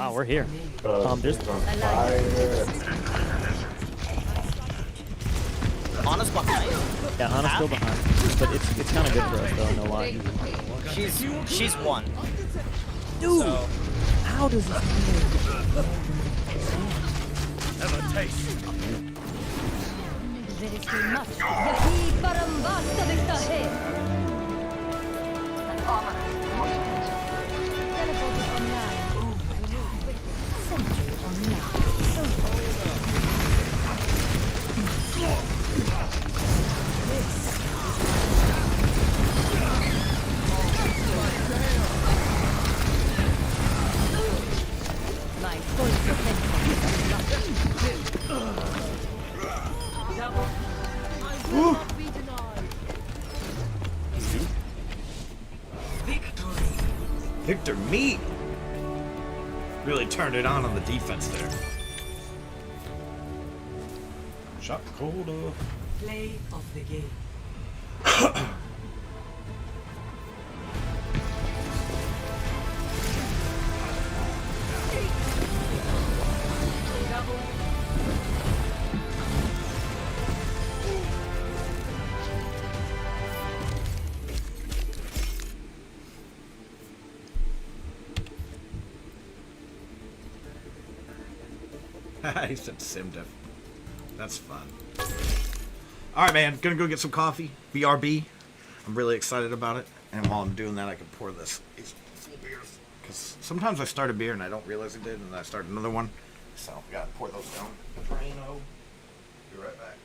Wow, we're here. There's Anna's behind. yeah, Anna's still behind, but it's kind of good for us though. No lie. She's one. Dude, So, how does this? Have a taste. There is too much. Yahi param vastavika hai. An armor activated. Teleported online. Sentry online. My full potential is unlocked. Be denied. Victor Meat really turned it on the defense there. Shot cold. Play of the game. He said SimDiff. That's fun. Alright, man. Gonna go get some coffee. BRB. I'm really excited about it. And while I'm doing that, I can pour these full beers. Because sometimes I start a beer and I don't realize I did, and I start another one. So, gotta pour those down. Drano. Be right back.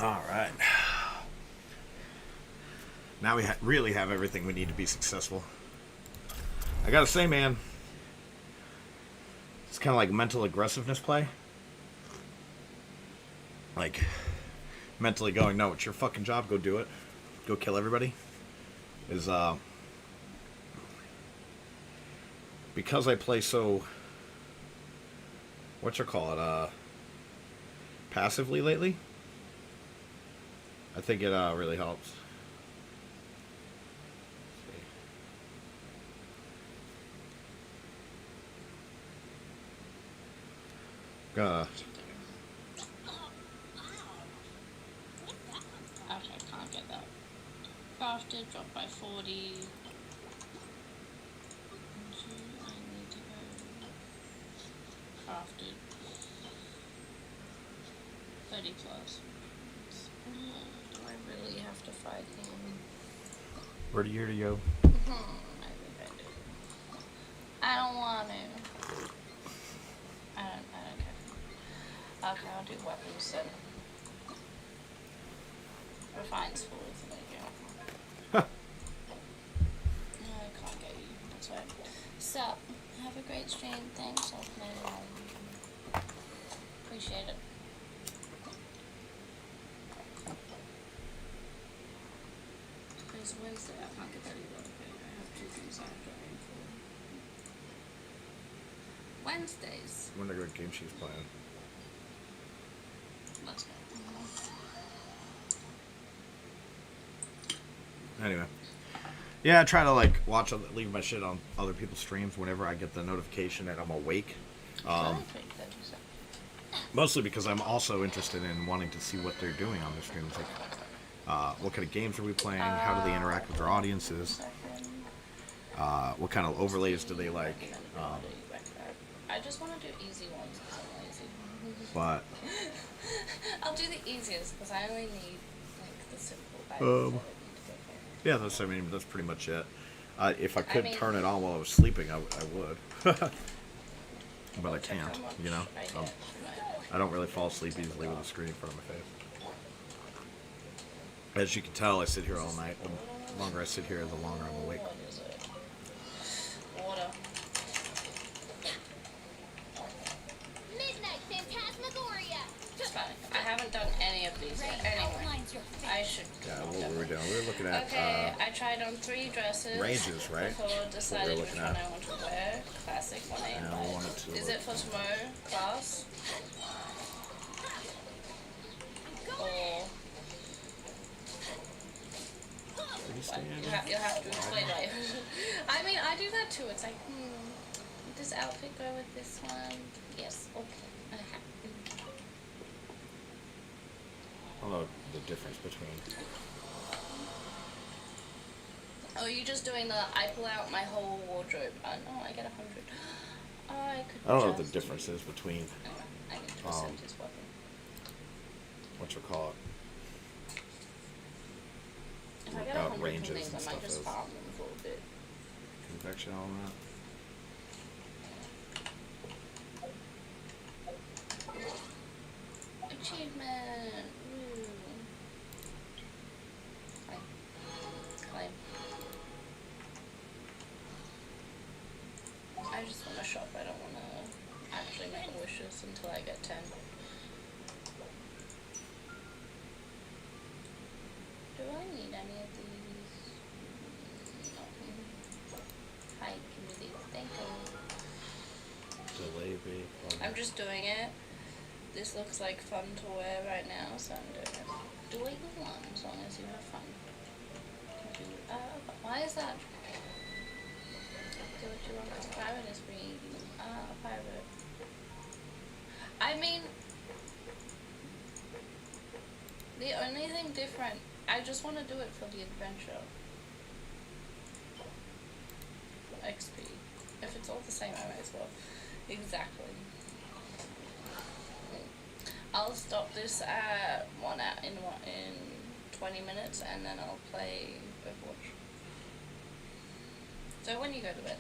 All right. Now we really have everything we need to be successful. I gotta say, man, it's kind of like mental aggressiveness play. Like, mentally going, no, it's your fucking job, go do it. Go kill everybody. Is, because I play so, passively lately, I think it really helps. Okay, can't get that. Crafted, dropped by 40. I need to go crafted. 30 plus. Do I really have to fight him? Where do you go? I think I do. I don't want to. I don't care. Okay, I'll do weapons then. Refine's full, isn't it? Yeah. No, I can't get you. That's right. So, have a great stream. Thanks. I'll play it. Appreciate it. It's Wednesday. I can't get that either. Okay, I have 2 things I have to aim for. Wednesdays. I wonder what game she's playing. Let's go. Anyway. Yeah, I try to like leave my shit on other people's streams whenever I get the notification that I'm awake. Mostly because I'm also interested in wanting to see what they're doing on their streams. Like, what kind of games are we playing? How do they interact with their audiences? What kind of overlays do they like? I just want to do easy ones because I'm lazy. But I'll do the easiest because I only need like the simple items. Yeah, that's pretty much it. If I could turn it on while I was sleeping, I would. But I can't, you know? I don't really fall asleep easily with a screen in front of my face. As you can tell, I sit here all night. The longer I sit here, the longer I'm awake. What is it? Water. Midnight Phantasmagoria. It's fine. I haven't done any of these yet. Anyway, I should. Yeah, what were we doing? We were looking at Okay, I tried on 3 dresses. ranges, right? Before That's what decided we're which looking one at. I want to wear. Classic 185. Is it for tomorrow class? Or you'll have to explain later. I mean, I do that too. It's like, would this outfit go with this one? Yes. Okay. I don't know the difference between. Oh, you're just doing the, I pull out my whole wardrobe. Oh no, I get 100. Oh, I could. I don't know what the difference is between. I can present his weapon. What you call it? If I get 100 ranges things, I might just farm them for a bit. Convection, all that. Achievement! Woo. Claim. I just want to shop, I don't want to actually make wishes until I get 10. Do I need any of these? No. Hi, give me these. Thank you. Jalebi. I'm just doing it. This looks like fun to wear right now, so I'm doing it. Do what you want, as long as you have fun. Why is that? Do what you want, because pirate is free. Pirate. I mean, the only thing different, I just want to do it for the adventure. XP. If it's all the same, I might as well. Exactly. I'll stop this at in 20 minutes, and then I'll play Overwatch. So when you go to bed,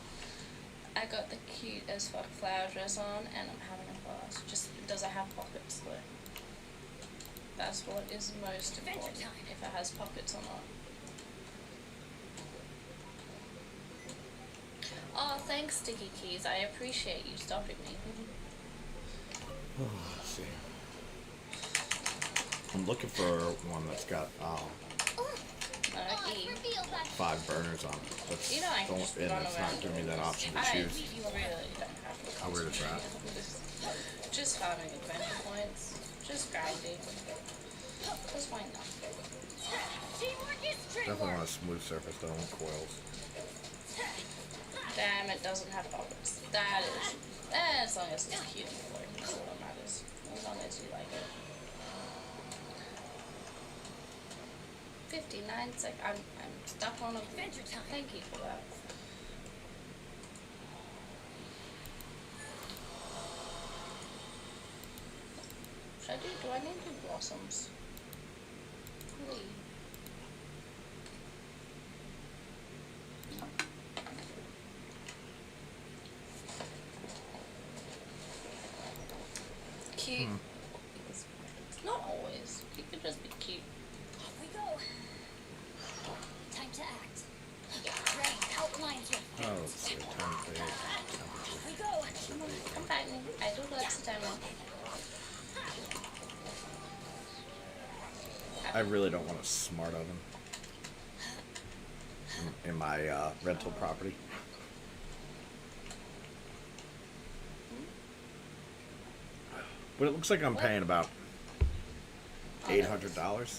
I got the cute as fuck flower dress on, and I'm having a blast. Just, does it have pockets though? That's what is most important, if it has pockets or not. Oh, thanks, Sticky Keys. I appreciate you stopping me. Let's see. I'm looking for one that's got 5 burners on it. That's, you know, I can just run it's not around giving me that option to choose. You really don't have to. How weird is that? Just farming adventure points. Just grinding. Just why not? Definitely want a smooth surface, don't want coils. Damn, it doesn't have pockets. That is. As long as it's cute and floating, that's all that matters. As long as you like it. 59 seconds. I'm stuck on a. Thank you for that. Should I do? Do I need do blossoms. Really. Cute. Not always. It could just be cute. Off we go. Time to act. Rain outlines your Oh, let's see. Time fade. Off we go. I'm fine. I do lots of time off. I really don't want a smart oven in my rental property. But it looks like I'm paying about $800.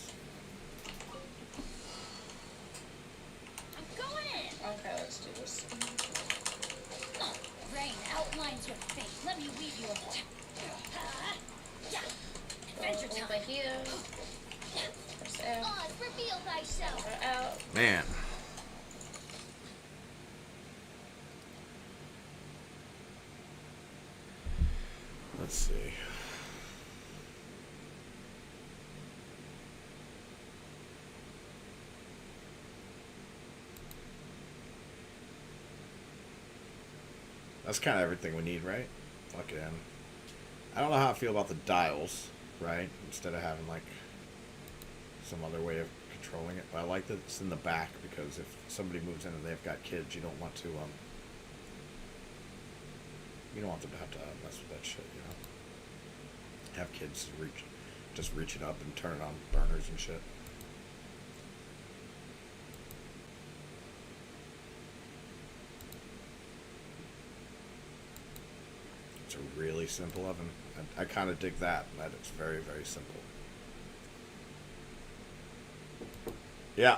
I'm going in. Okay, let's do this. Rain outlines your fate. Let me weave you a yeah. Adventure Go time. over here. Press F. Oz, reveal thyself. We're out. Man. Let's see. That's kind of everything we need, right? Fucking. I don't know how I feel about the dials, right? Instead of having like some other way of controlling it. But I like that it's in the back because if somebody moves in and they've got kids, you don't want to you don't want them to have to mess with that shit, you know? Have kids just reach it up and turn it on burners and shit. It's a really simple oven. I kind of dig that it's very, very simple. Yeah.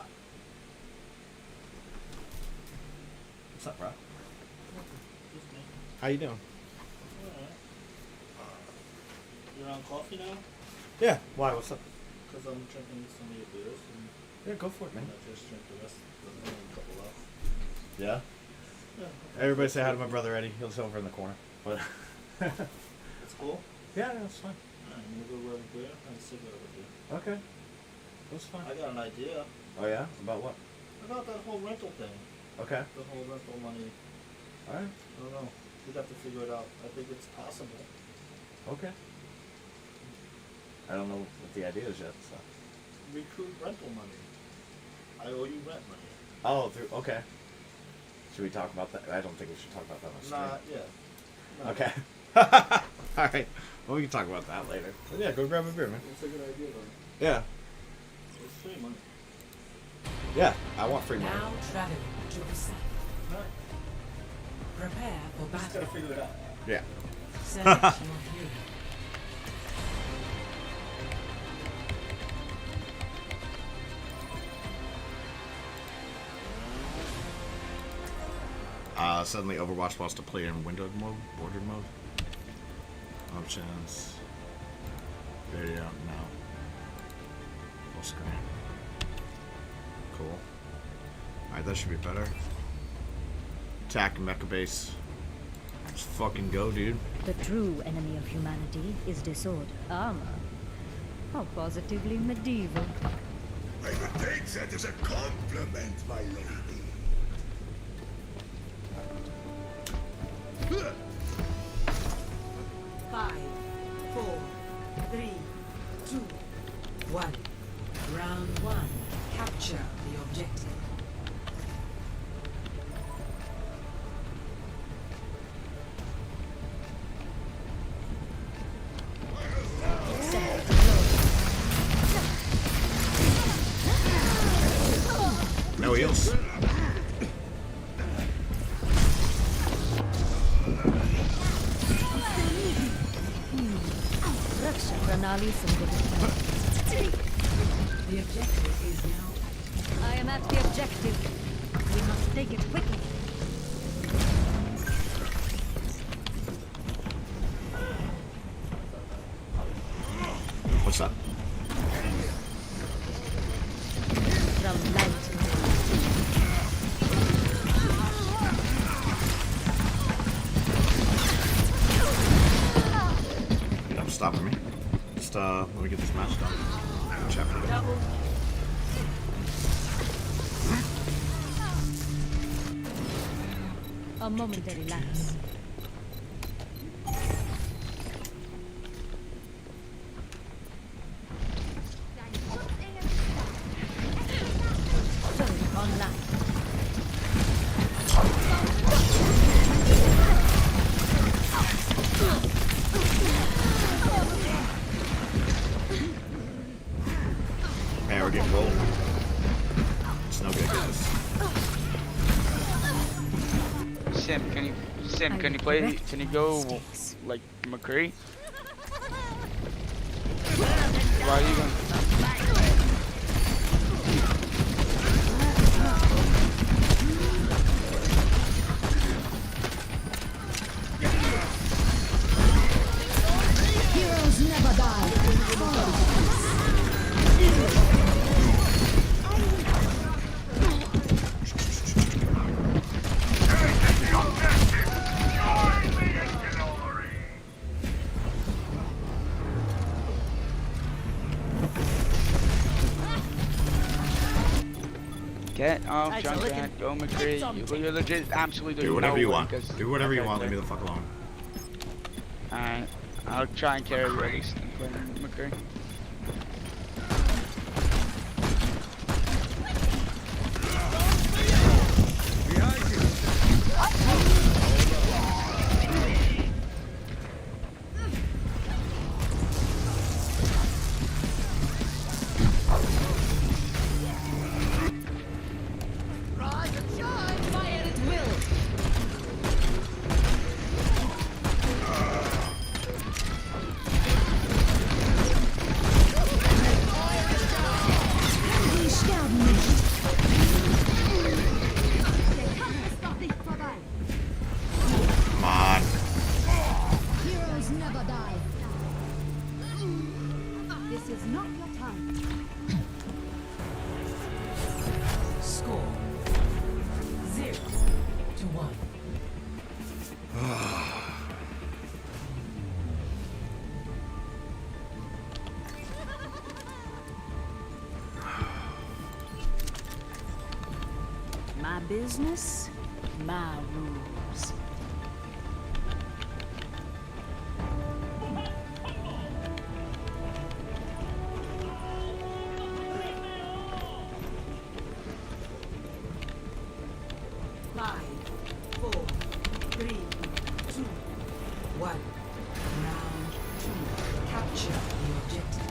What's up, bro? How you doing? You're on coffee now? Yeah. Why? What's up? Because I'm drinking some of your beers. And Yeah, go for it, man. I just drink the rest. There's only a couple left. Yeah? Yeah. Everybody say hi to my brother Eddie. He's over in the corner. But It's cool? yeah, that's fine. Alright, I'm gonna go grab a beer and a cigarette with you. Okay. That's fine. I got an idea. Oh yeah? About what? About that whole rental thing. Okay. The whole rental money. Alright. I don't know. We'd have to figure it out. I think it's possible. Okay. I don't know what the idea is yet, so. Recruit rental money. I owe you rent money. Oh, okay. Should we talk about that? I don't think we should talk about that on stream. Nah, yeah. No. Okay. Alright. Well, we can talk about that later. But yeah, go grab a beer, man. It's a good idea, though. Yeah. It's free money. Yeah, I want free money. Now traveling to the south. Prepare for battle. Just gotta figure it out. Yeah. Select your hero. Suddenly Overwatch wants to play in windowed mode, bordered mode. Options. Video, no. Full screen. Cool. Alright, that should be better. Attack mecha base. Let's fucking go, dude. The true enemy of humanity is disorder. Armor. How positively medieval. I would take that as a compliment, my lady. 5, 4, 3, 2, 1. Round 1. Capture the objective. No heals. The objective is now. I am at the objective. We must take it quickly. What's up? From light. Stop stopping me. just let me get this match done. Chapter. Double. A momentary lapse. Turret online. Man, we're getting rolled. It's no good, guys. Sim, can you play? Can you go like McCree? Why are you going? Heroes never die. Get off, Junkrat. Go McCree. You're legit, absolutely. Do whatever no you way, want. 'cause- Do whatever you okay, want. Leave me there. the fuck alone. Alright, I'll try and carry you at least and play McCree. Rise and shine. Fire at will. Come on. Heroes never die. This is not your time. Score 0-1. My business, my rules. Five, 4, 3, 2, 1. Round 2. Capture the objective.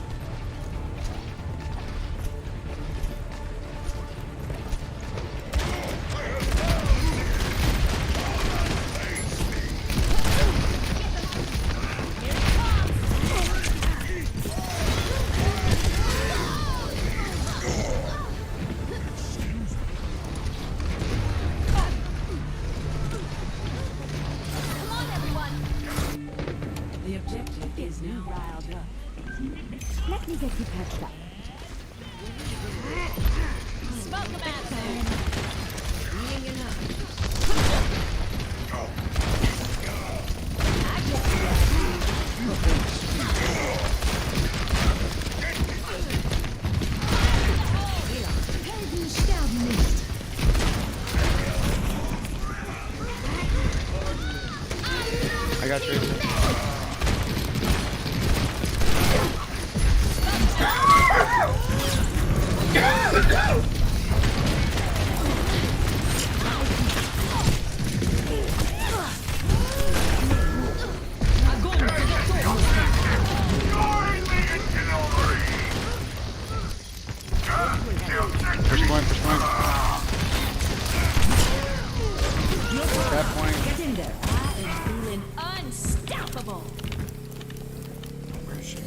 The objective is now riled up. Let me get you patched up. Smoke them out there. I got Tracer. Push point, push point. That point. Get in there. I am feeling Unstoppable. Where is she?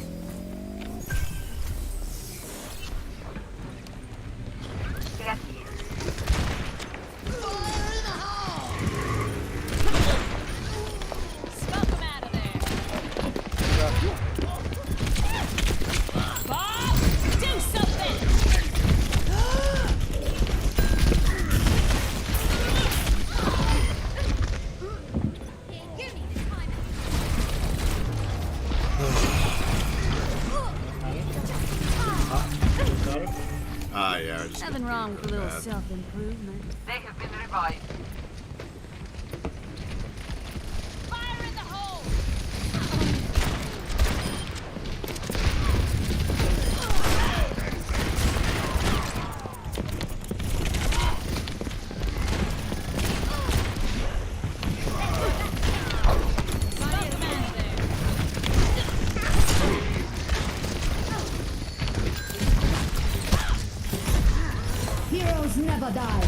Smoke them out of there. Bob, do something. Yeah. I just Nothing wrong with a little self-improvement. They have been revived. Fire in the hole! Heroes never die.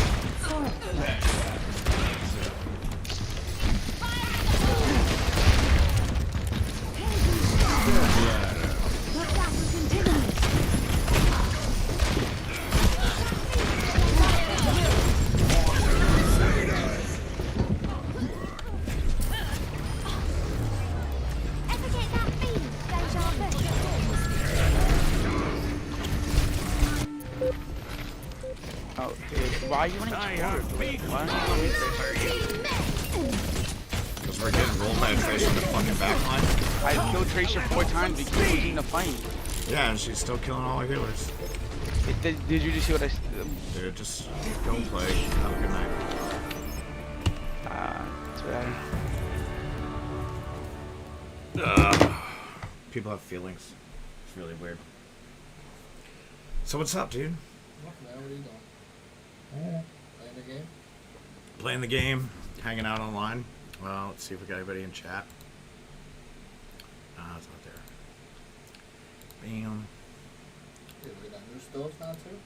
Oh, dude, why are you running toward? Why don't you Because we're getting rolled by a Tracer in the fucking backline. I killed Tracer 4 times because she's losing the fight. Yeah, and she's still killing all our healers. Did you just see what I... Dude, just go play. Have a good night. That's right. People have feelings. It's really weird. So what's up, dude? Nothing, what are you doing? Playing the game? Playing the game, hanging out online. Well, let's see if we got anybody in chat. It's not there. Bam. Yeah, we got new stoves now too?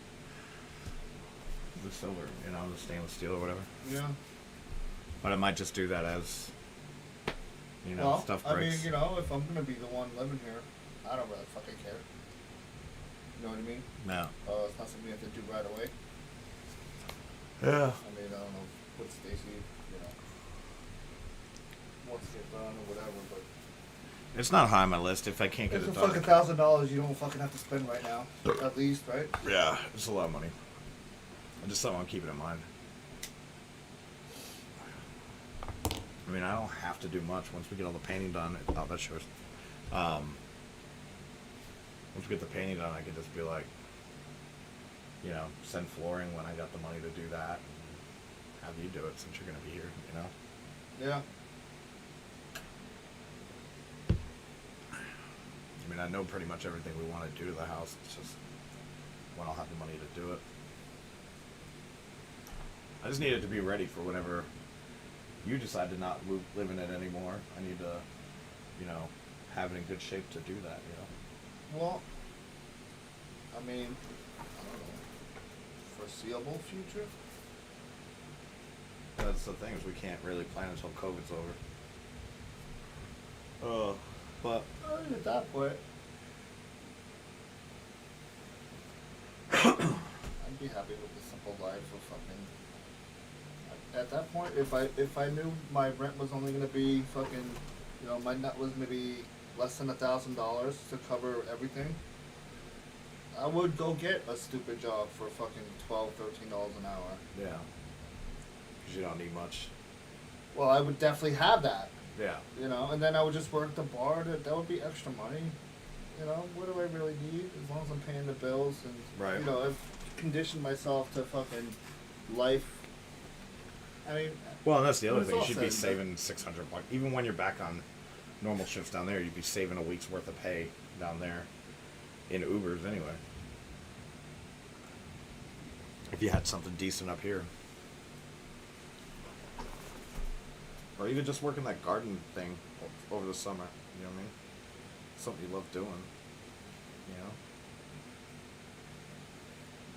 The silver, you know, the stainless steel or whatever. Yeah. But I might just do that as, you know, Well, stuff I breaks. mean, you know, if I'm gonna be the one living here, I don't really fucking care. You know what I mean? No. It's not something you have to do right away. Yeah. I mean, I don't know what Stacy, you know, wants to get done or whatever, but It's not high on my list if I can't get it's it a done. fucking $1,000 you don't fucking have to spend right now, at least, right? Yeah, it's a lot of money. I just something I'm keeping in mind. I mean, I don't have to do much once we get all the painting done. Oh, that shows. Once we get the painting done, I can just be like, you know, send flooring when I got the money to do that. And have you do it since you're going to be here, you know? Yeah. I mean, I know pretty much everything we want to do to the house. It's just when I'll have the money to do it. I just need it to be ready for whenever you decide to not live in it anymore. I need to, you know, have it in good shape to do that, you know? Well, I mean, I don't know, foreseeable future? That's the thing, is we can't really plan until COVID's over. But At that point, I'd be happy with the simple life of fucking. At that point, if I knew my rent was only gonna be fucking, you know, my net was maybe less than $1,000 to cover everything, I would go get a stupid job for fucking $12, $13 an hour. yeah, because you don't need much. Well, I would definitely have that. Yeah. You know, and then I would just work at the bar. That would be extra money. You know, what do I really need? As long as I'm paying the bills and, Right. you know, I've conditioned myself to fucking life. I mean, Well, and that's the other when it's thing. You all should said be and done. saving $600. Even when you're back on normal shifts down there, you'd be saving a week's worth of pay down there in Ubers anyway. If you had something decent up here. Or even just working that garden thing over the summer. You know what I mean? Something you love doing. You know?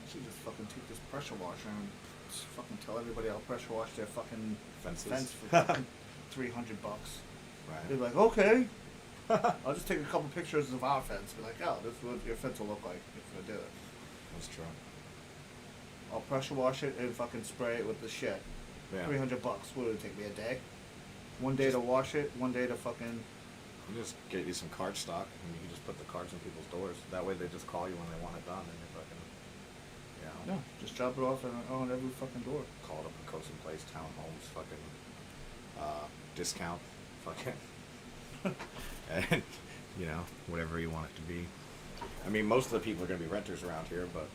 I should just fucking take this pressure washer and just fucking tell everybody I'll pressure wash their fucking Fences. fence for fucking $300. Right. They're like, okay. I'll just take a couple pictures of our fence. Be like, oh, this is what your fence will look like if I did it. That's true. I'll pressure wash it and fucking spray it with the shit. Yeah. $300. What would it take me, a day? One day to wash it, one day to fucking. You just get you some card stock and you can just put the cards in people's doors. That way they just call you when they want it done and you're fucking, you know. No, just drop it off on every fucking door. Call it up a Coast and Place, townhomes, fucking, discount, fucking, and, you know, whatever you want it to be. I mean, most of the people are going to be renters around here, but,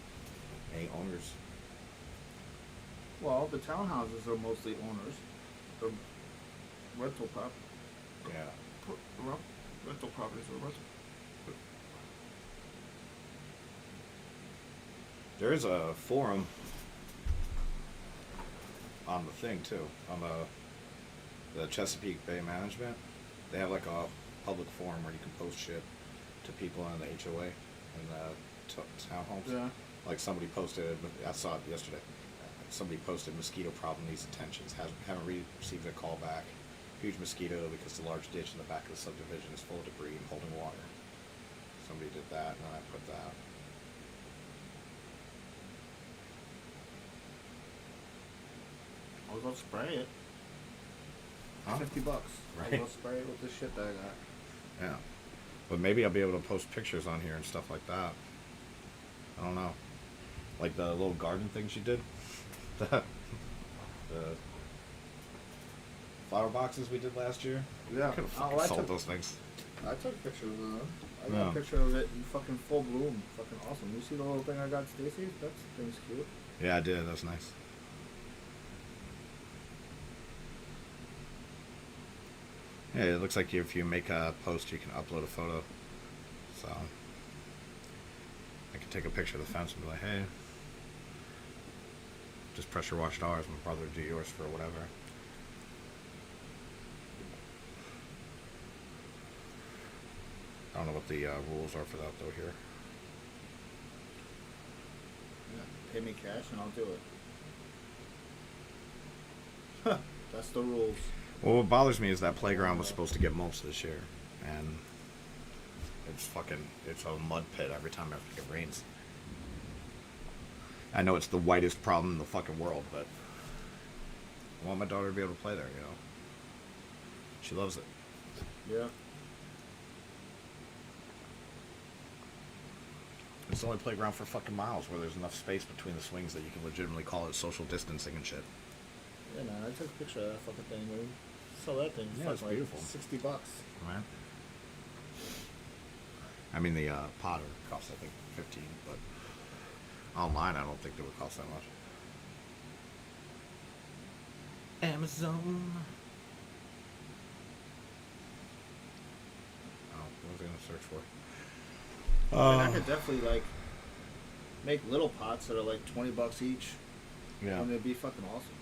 Any owners? Well, the townhouses are mostly owners. The rental Yeah. rental properties are rental. There is a forum on the thing too, on the Chesapeake Bay Management. They have like a public forum where you can post shit to people in the HOA and the townhomes. Yeah. Like somebody posted, I saw it yesterday. Somebody posted mosquito problem needs attention. Haven't received a call back. Huge mosquito because the large ditch in the back of the subdivision is full of debris and holding water. Somebody did that, and then I put that. I'll go spray it. Huh? $50. I'll Right. go spray it with the shit that I got. Yeah. But maybe I'll be able to post pictures on here and stuff like that. I don't know. Like the little garden thing she did. the flower boxes we did last year. Yeah. I could have fucking sold those things. I took pictures of them. I got Yeah. a picture of it in fucking full bloom. Fucking awesome. You see the little thing I got Stacy? That thing's cute. Yeah, I did. That was nice. Yeah, it looks like if you make a post, you can upload a photo. So I can take a picture of the fence and be like, hey, just pressure washed ours. My brother do yours for whatever. I don't know what the rules are for that though here. Yeah. Pay me cash and I'll do it. Huh. That's the rules. Well, what bothers me is that playground was supposed to get mulched this year, and it's a mud pit every time after it rains. I know it's the whitest problem in the fucking world, but I want my daughter to be able to play there, you know. She loves it. Yeah. It's the only playground for fucking miles where there's enough space between the swings that you can legitimately call it social distancing and shit. Yeah, man. I took a picture of that fucking thing, man. Saw that thing. Yeah, it's like beautiful. $60. Right. I mean, the potter costs, I think, 15, but online, I don't think it would cost that much. Amazon. Oh, what was I gonna search for? I mean, I could definitely like make little pots that are like $20 each. Yeah. And they'd be fucking awesome.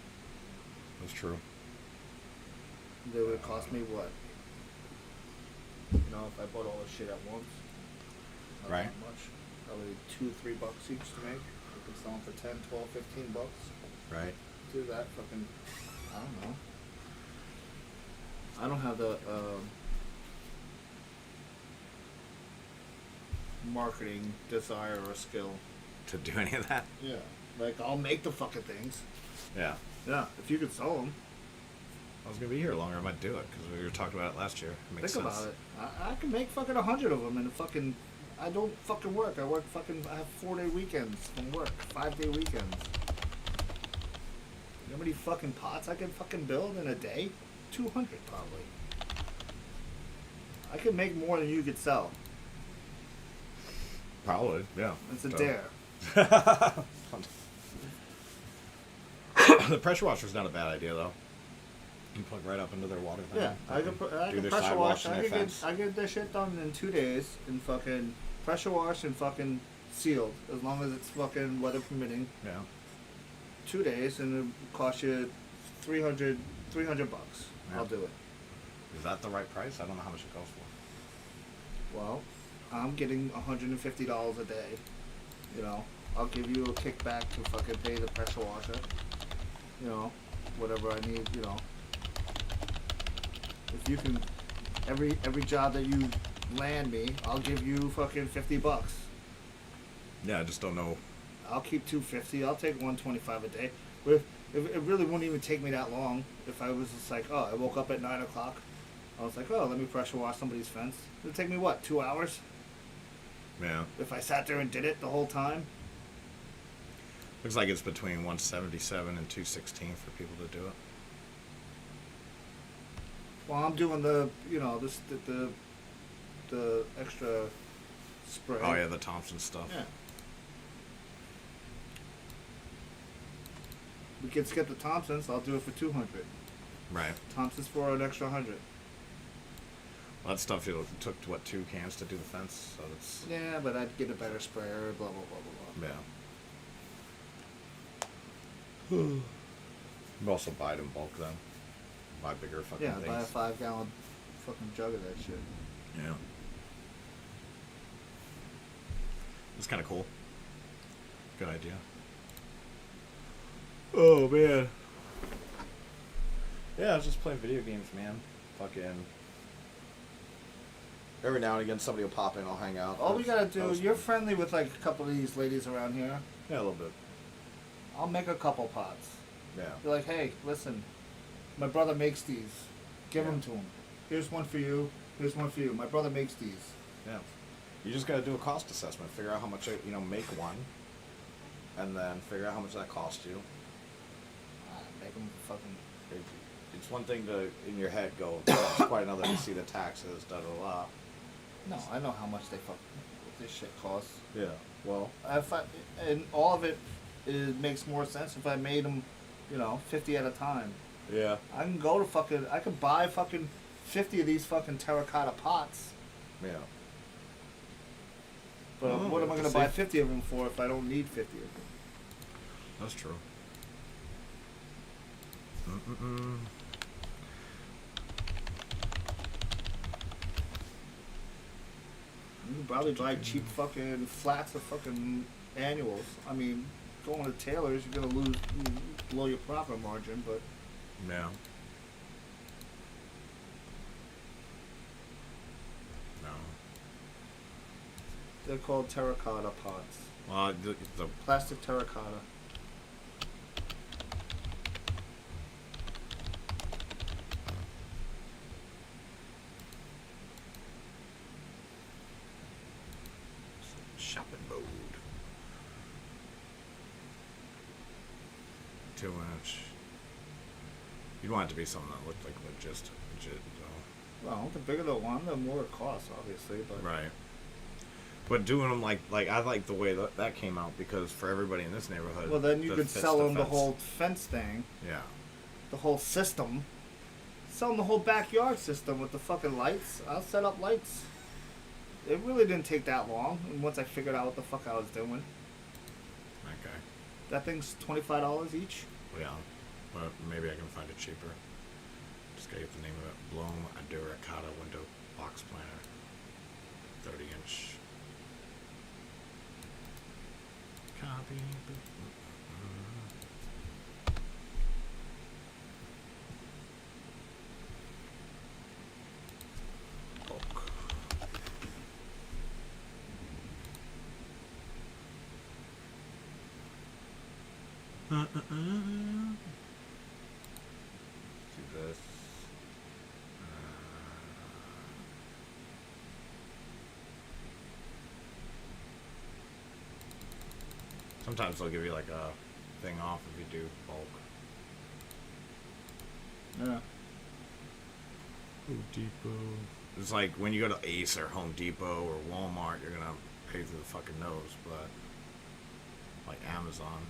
That's true. They would cost me what? You know, if I bought all this shit at once. Not Right. that much. Probably $2-3 each to make. I could sell them for 10, 12, $15. Right. Do that fucking, I don't know. I don't have the marketing desire or skill to do any of that. Yeah, like I'll make the fucking things. Yeah. Yeah, if you could sell them. I was gonna be here longer. I might do it because we were talking about it last year. It makes Think sense. about it. I can make fucking 100 of them and fucking. I don't fucking work. I work fucking. I have 4-day weekends from work. 5-day weekends. You know how many fucking pots I can fucking build in a day? 200 probably. I could make more than you could sell. Probably, yeah. It's a So- dare. The pressure washer's not a bad idea though. You plug right up into their water thing. Yeah, I can do their pressure sidewalks wash. and I their can fence. get this shit done in 2 days and fucking pressure wash and fucking sealed as long as it's fucking weather permitting. Yeah. 2 days and it'll cost you $300. Yeah. I'll do it. Is that the right price? I don't know how much it goes for. Well, I'm getting $150 a day. You know, I'll give you a kickback to fucking pay the pressure washer. You know, whatever I need. You know, if you can, every job that you land me, I'll give you fucking $50. Yeah, I just don't know. I'll keep $250. I'll take $125 a day. But if it really wouldn't even take me that long. If I was just like, oh, I woke up at 9 o'clock. I was like, oh, let me pressure wash somebody's fence. It'd take me what, 2 hours? Yeah. If I sat there and did it the whole time. Looks like it's between 177 and 216 for people to do it. Well, I'm doing the, you know, the extra spray. Oh yeah, the Thompson stuff. Yeah. we can skip the Thompsons. I'll do it for 200. Right. Thompsons for an extra 100. Well, that stuff, it took, what, 2 cans to do the fence? So it's... Yeah, but I'd get a better sprayer, blah, blah, blah, blah, Yeah. You also buy it in bulk then. Buy bigger fucking yeah, things. buy a 5-gallon fucking jug of that shit. Yeah. It's kind of cool. Good idea. Oh, man. Yeah, I was just playing video games, man. Fucking... Every now and again, somebody will pop in, I'll hang out. All we gotta do, you're friendly with like a couple of these ladies around here. Yeah, a little bit. I'll make a couple pots. Yeah. Be like, hey, listen, my brother makes these. Give them to him. Here's one for you. Here's one for you. My brother makes these. Yeah. You just gotta do a cost assessment. Figure out how much, make one. And then figure out how much that costs you. Make them fucking... It's one thing to, in your head, go, oh, it's quite another to see the taxes, da-da-da. No, I know how much what this shit costs. Yeah, well... And all of it makes more sense if I made them, 50 at a time. Yeah. I can buy fucking 50 of these fucking terracotta pots. Yeah. But what am I going to buy 50 of them for if I don't need 50 of them? That's true. Mm-mm-mm. You can probably buy cheap fucking flats of fucking annuals. I mean, going to Taylor's, you're going to blow your profit margin, but... No. No. They're called terracotta pots. Well, the plastic terracotta. shopping mode. 2-inch. You'd want it to be something that looked like legit though. Well, the bigger the one, the more it costs, obviously. But right. But doing them like I like the way that came out because for everybody in this neighborhood. Well, then you could sell them the whole fence thing. Yeah. The whole system. Sell them the whole backyard system with the fucking lights. I'll set up lights. It really didn't take that long. And once I figured out what the fuck I was doing. Okay. That thing's $25 each. Yeah. But maybe I can find it cheaper. Just gotta get the name of it. Bloom Aduricata window box planner. 30-inch. Copy. Bulk. Do this. Sometimes they'll give you like a thing off if you do bulk. Yeah. Home Depot. It's like when you go to Ace or Home Depot or Walmart, you're gonna pay through the fucking nose, but like Amazon,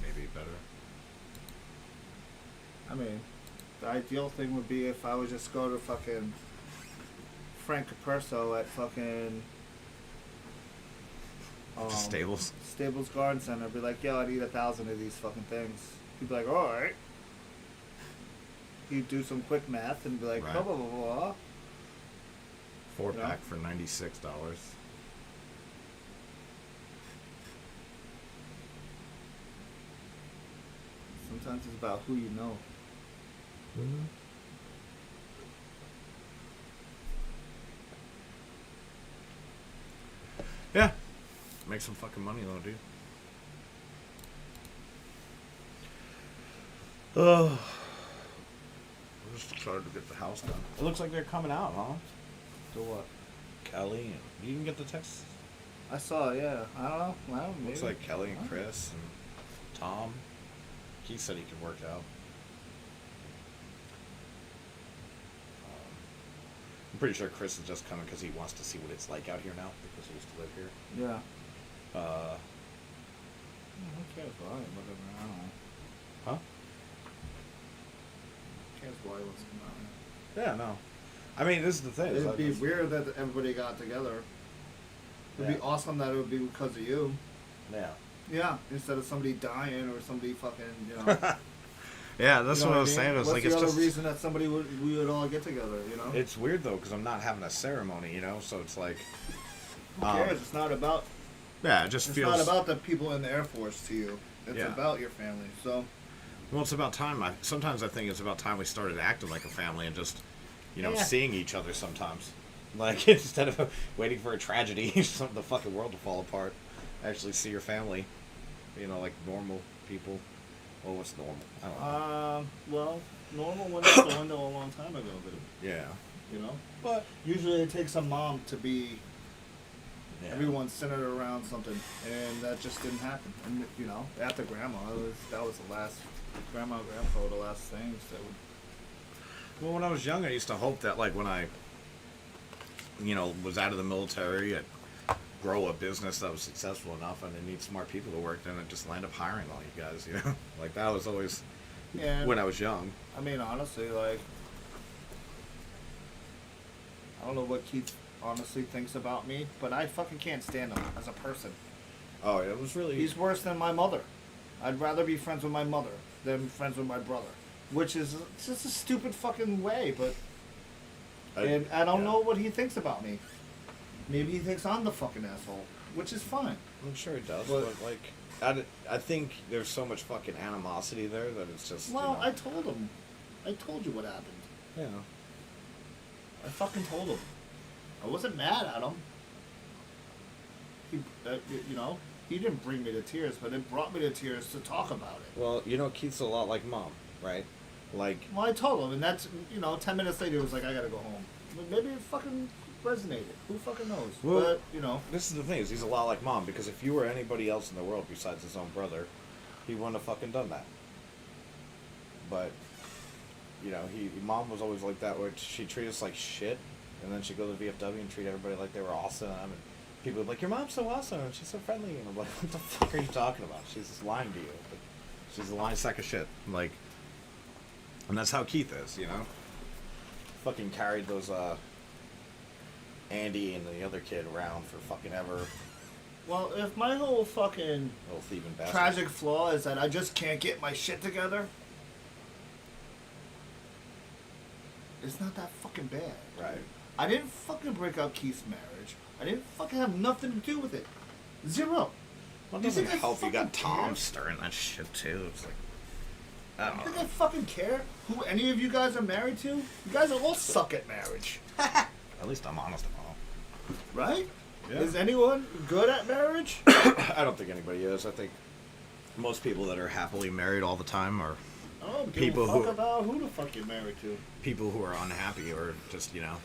maybe better. I mean, the ideal thing would be if I would just go to fucking Frank Caperso at fucking Stables Garden Center. Be like, yo, I need 1,000 of these fucking things. He'd be like, all right. He'd do some quick math and be like, Right. blah blah blah blah. 4-pack for $96. Sometimes it's about who you know. Mm-hmm. Yeah. Make some fucking money though, dude. Oh. We're just excited to get the house done. It looks like they're coming out, huh? To what? Kelly and you didn't get the text? I saw, yeah. I don't know. Well, maybe. Looks like Kelly and Chris and Tom. He said he could work out. I'm pretty sure Chris is just coming because he wants to see what it's like out here now because he used to live here. Yeah. Who cares why? Whatever. I don't know. Huh? Who cares why what's going on? Yeah, no. I mean, this is the thing. It'd be weird that everybody got together. It'd be awesome that it would be because of you. Yeah. Yeah, instead of somebody dying or somebody fucking, you know. Yeah, that's you know what I was saying. It was What's like, the it's other just reason that we would all get together, you know? It's weird though, because I'm not having a ceremony, you know. So it's like, Who cares? It's not about. Yeah, it just it's feels. It's not about the people in the Air Force to you. It's Yeah. about your family. So. Well, it's about time. Sometimes I think it's about time we started acting like a family and just, you know, Yeah. seeing each other sometimes. Like, instead of waiting for a tragedy, the fucking world to fall apart, actually see your family. You know, like normal people. Well, what's normal? I don't know. Well, normal went out the window a long time ago, dude. Yeah. You know? But usually it takes a mom to be everyone centered around something, and that just didn't happen. And, you know, after grandma, that was the last, grandma and grandpa were the last things that would. Well, when I was young, I used to hope that, like, when I, you know, was out of the military, I'd grow a business that was successful enough and I need smart people to work, then I'd just land up hiring all you guys, you know? Like, that was always when I was young. I mean, honestly, like, I don't know what Keith honestly thinks about me, but I fucking can't stand him as a person. Oh, it was really... He's worse than my mother. I'd rather be friends with my mother than friends with my brother. Which is just a stupid fucking way, but... And I don't know what he thinks about me. Maybe he thinks I'm the fucking asshole, which is fine. I'm sure he does, but like, I think there's so much fucking animosity there that it's just. Well, you know. I told him. I told you what happened. Yeah. I fucking told him. I wasn't mad at him. He, you know, he didn't bring me to tears, but it brought me to tears to talk about it. Well, you know, Keith's a lot like Mom, right? Like. Well, I told him, and that's, you know, 10 minutes later, he was like, I gotta go home. But maybe it fucking resonated. Who fucking knows? Well, but, you know. This is the thing, is he's a lot like Mom, because if you were anybody else in the world besides his own brother, he wouldn't have fucking done that. But, you know, Mom was always like that, where she'd treat us like shit, and then she'd go to VFW and treat everybody like they were awesome, and people would be like, your mom's so awesome, and she's so friendly, and I'm like, what the fuck are you talking about? She's just lying to you. Like, she's a lying sack of shit. Like, and that's how Keith is, you know? Fucking carried those, Andy and the other kid around for fucking ever. Well, if my whole fucking Little thieving bastard. tragic flaw is that I just can't get my shit together, it's not that fucking bad. Right. I didn't fucking break up Keith's marriage. I didn't fucking have nothing to do with it. Zero. Well, it Do you doesn't think I help you got fucking Tom care? stirring that shit too. It's like, I You don't think know. I fucking care who any of you guys are married to? You guys are all suck at marriage. At least I'm honest about it. Right? Yeah. Is anyone good at marriage? I don't think anybody is. I think most people that are happily married all the time are I don't give people a fuck who about who the fuck you're married to. people who are unhappy or just, you know.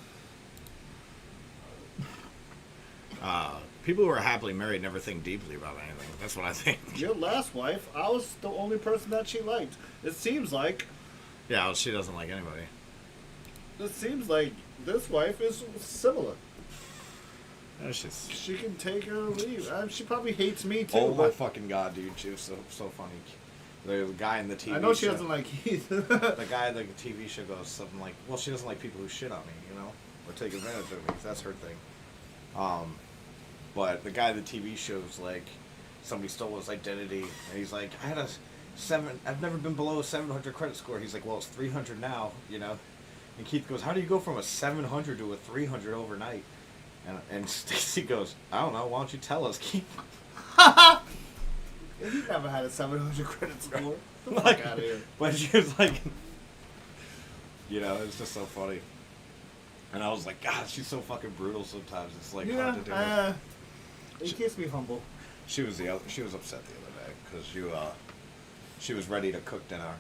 People who are happily married never think deeply about anything. That's what I think. Your last wife, I was the only person that she liked. It seems like. Yeah, well, she doesn't like anybody. It seems like this wife is similar. It's just... She can take her or leave. She probably hates me too. Oh my but fucking god, dude! She was so funny. The guy in the TV. I know she show, doesn't like Keith. the guy in the TV show goes something like, "Well, she doesn't like people who shit on me, you know, or take advantage of me. That's her thing." But the guy in the TV show's like, somebody stole his identity, and he's like, "I had I've never been below a 700 credit score." He's like, "Well, it's 300 now, you know." And Keith goes, "How do you go from a 700 to a 300 overnight?" And Stacy goes, "I don't know. Why don't you tell us, Keith?" He never had a 700 credit score. Get the Like, fuck out of here. but she was like, you know, it's just so funny. And I was like, God, she's so fucking brutal sometimes. It's like hard to do. It keeps me humble. She was upset the other day because she was ready to cook dinner.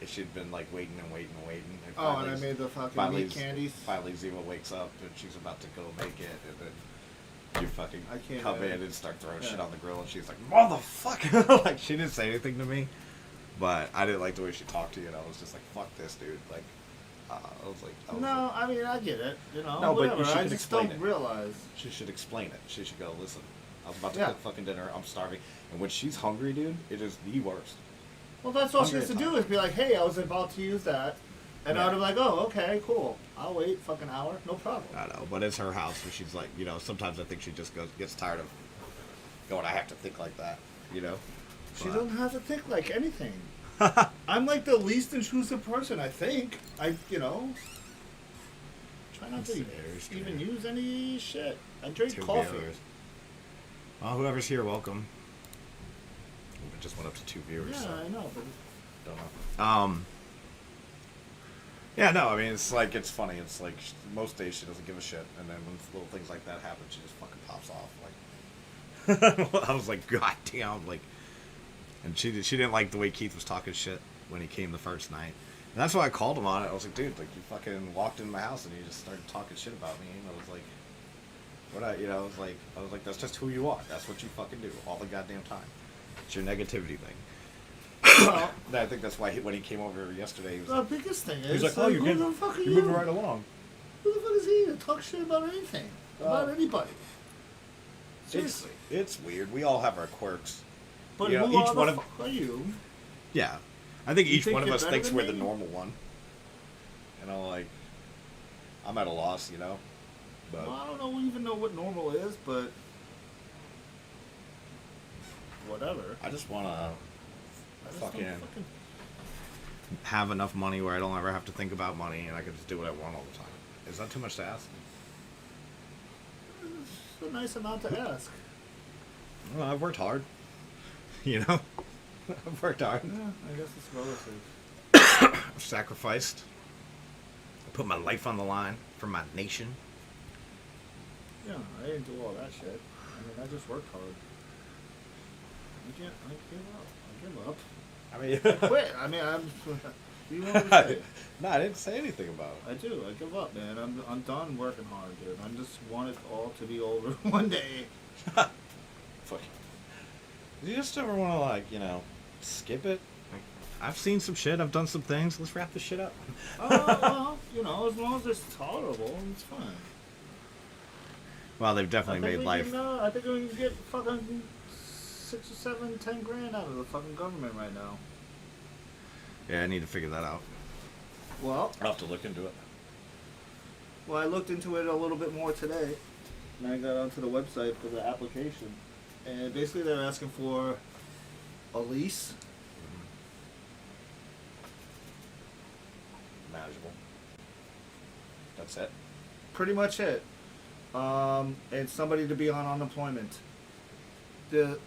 And she'd been like waiting. And And I made the fucking meat candies. Finally, Ziva wakes up and she's about to go make it, and then you fucking I can't, come in and start throwing yeah. shit on the grill, and she's like, "Motherfucker!" Like, she didn't say anything to me, but I didn't like the way she talked to you, and I was just like, "Fuck this, dude!" Like, I was like, No, I mean, I get it. You know, No, but whatever. she I could just explain don't it. realize. She should explain it. She should go, listen, I was about to Yeah. cook fucking dinner. I'm starving. And when she's hungry, dude, it is the worst. Well, that's all she Hungry has to at do times. is be like, hey, I was about to use that. And Yeah. I'd be like, oh, okay, cool. I'll wait fucking hour. No problem. I know, but it's her house, so she's like, sometimes I think she just gets tired of going, I have to think like that, She But- doesn't have to think like anything. I'm like the least intrusive person, I think. Try not to even use any shit. I drink 2 coffee. viewers. Well, whoever's here, welcome. It just went up to 2 viewers. Yeah, so. I know, but Don't know. Yeah, no, I mean, it's funny. It's like, most days she doesn't give a shit, and then when little things like that happen, she just fucking pops off. Like, I was like, God damn, like, and she didn't like the way Keith was talking shit when he came the first night. And that's why I called him on it. I was like, dude, like, you fucking walked in my house and you just started talking shit about me. And I was like, I was like, that's just who you are. That's what you fucking do all the goddamn time. It's your negativity thing. Well, I think that's why when he came over yesterday, he was the like, biggest thing is, he's like, oh, who the fuck are you're you? moving right along. Who the fuck is he to talk shit about anything? About anybody? Seriously. It's weird. We all have our quirks. But You know, who each one the of- fuck are you? Yeah. I think You each think one of you're us better thinks than we're the me? normal one. Like, I'm at a loss, But Well, I don't even know what normal is, but whatever. I just want to I just don't fucking have enough money where I don't ever have to think about money and I can just do what I want all the time. Is that too much to ask? It's a nice amount to ask. Well, I've worked hard. I've worked hard. Yeah, I guess it's relative. I've sacrificed. I put my life on the line for my nation. Yeah, I didn't do all that shit. I mean, I just worked hard. I give up. I mean, I quit. I mean, I'm. You want me to say? No, I didn't say anything about it. I do. I give up, man. I'm done working hard, dude. I just want it all to be over one day. Fuck. You just ever want to, skip it? Like, I've seen some shit. I've done some things. Let's wrap this shit up. Well, as long as it's tolerable, it's fine. Well, they've definitely made life. I think we can get fucking 6 or 7, 10 grand out of the fucking government right now. Yeah, I need to figure that out. Well, I'll have to look into it. Well, I looked into it a little bit more today, and I got onto the website for the application, and basically they're asking for a lease. Manageable. That's it. Pretty much it. And somebody to be on unemployment. The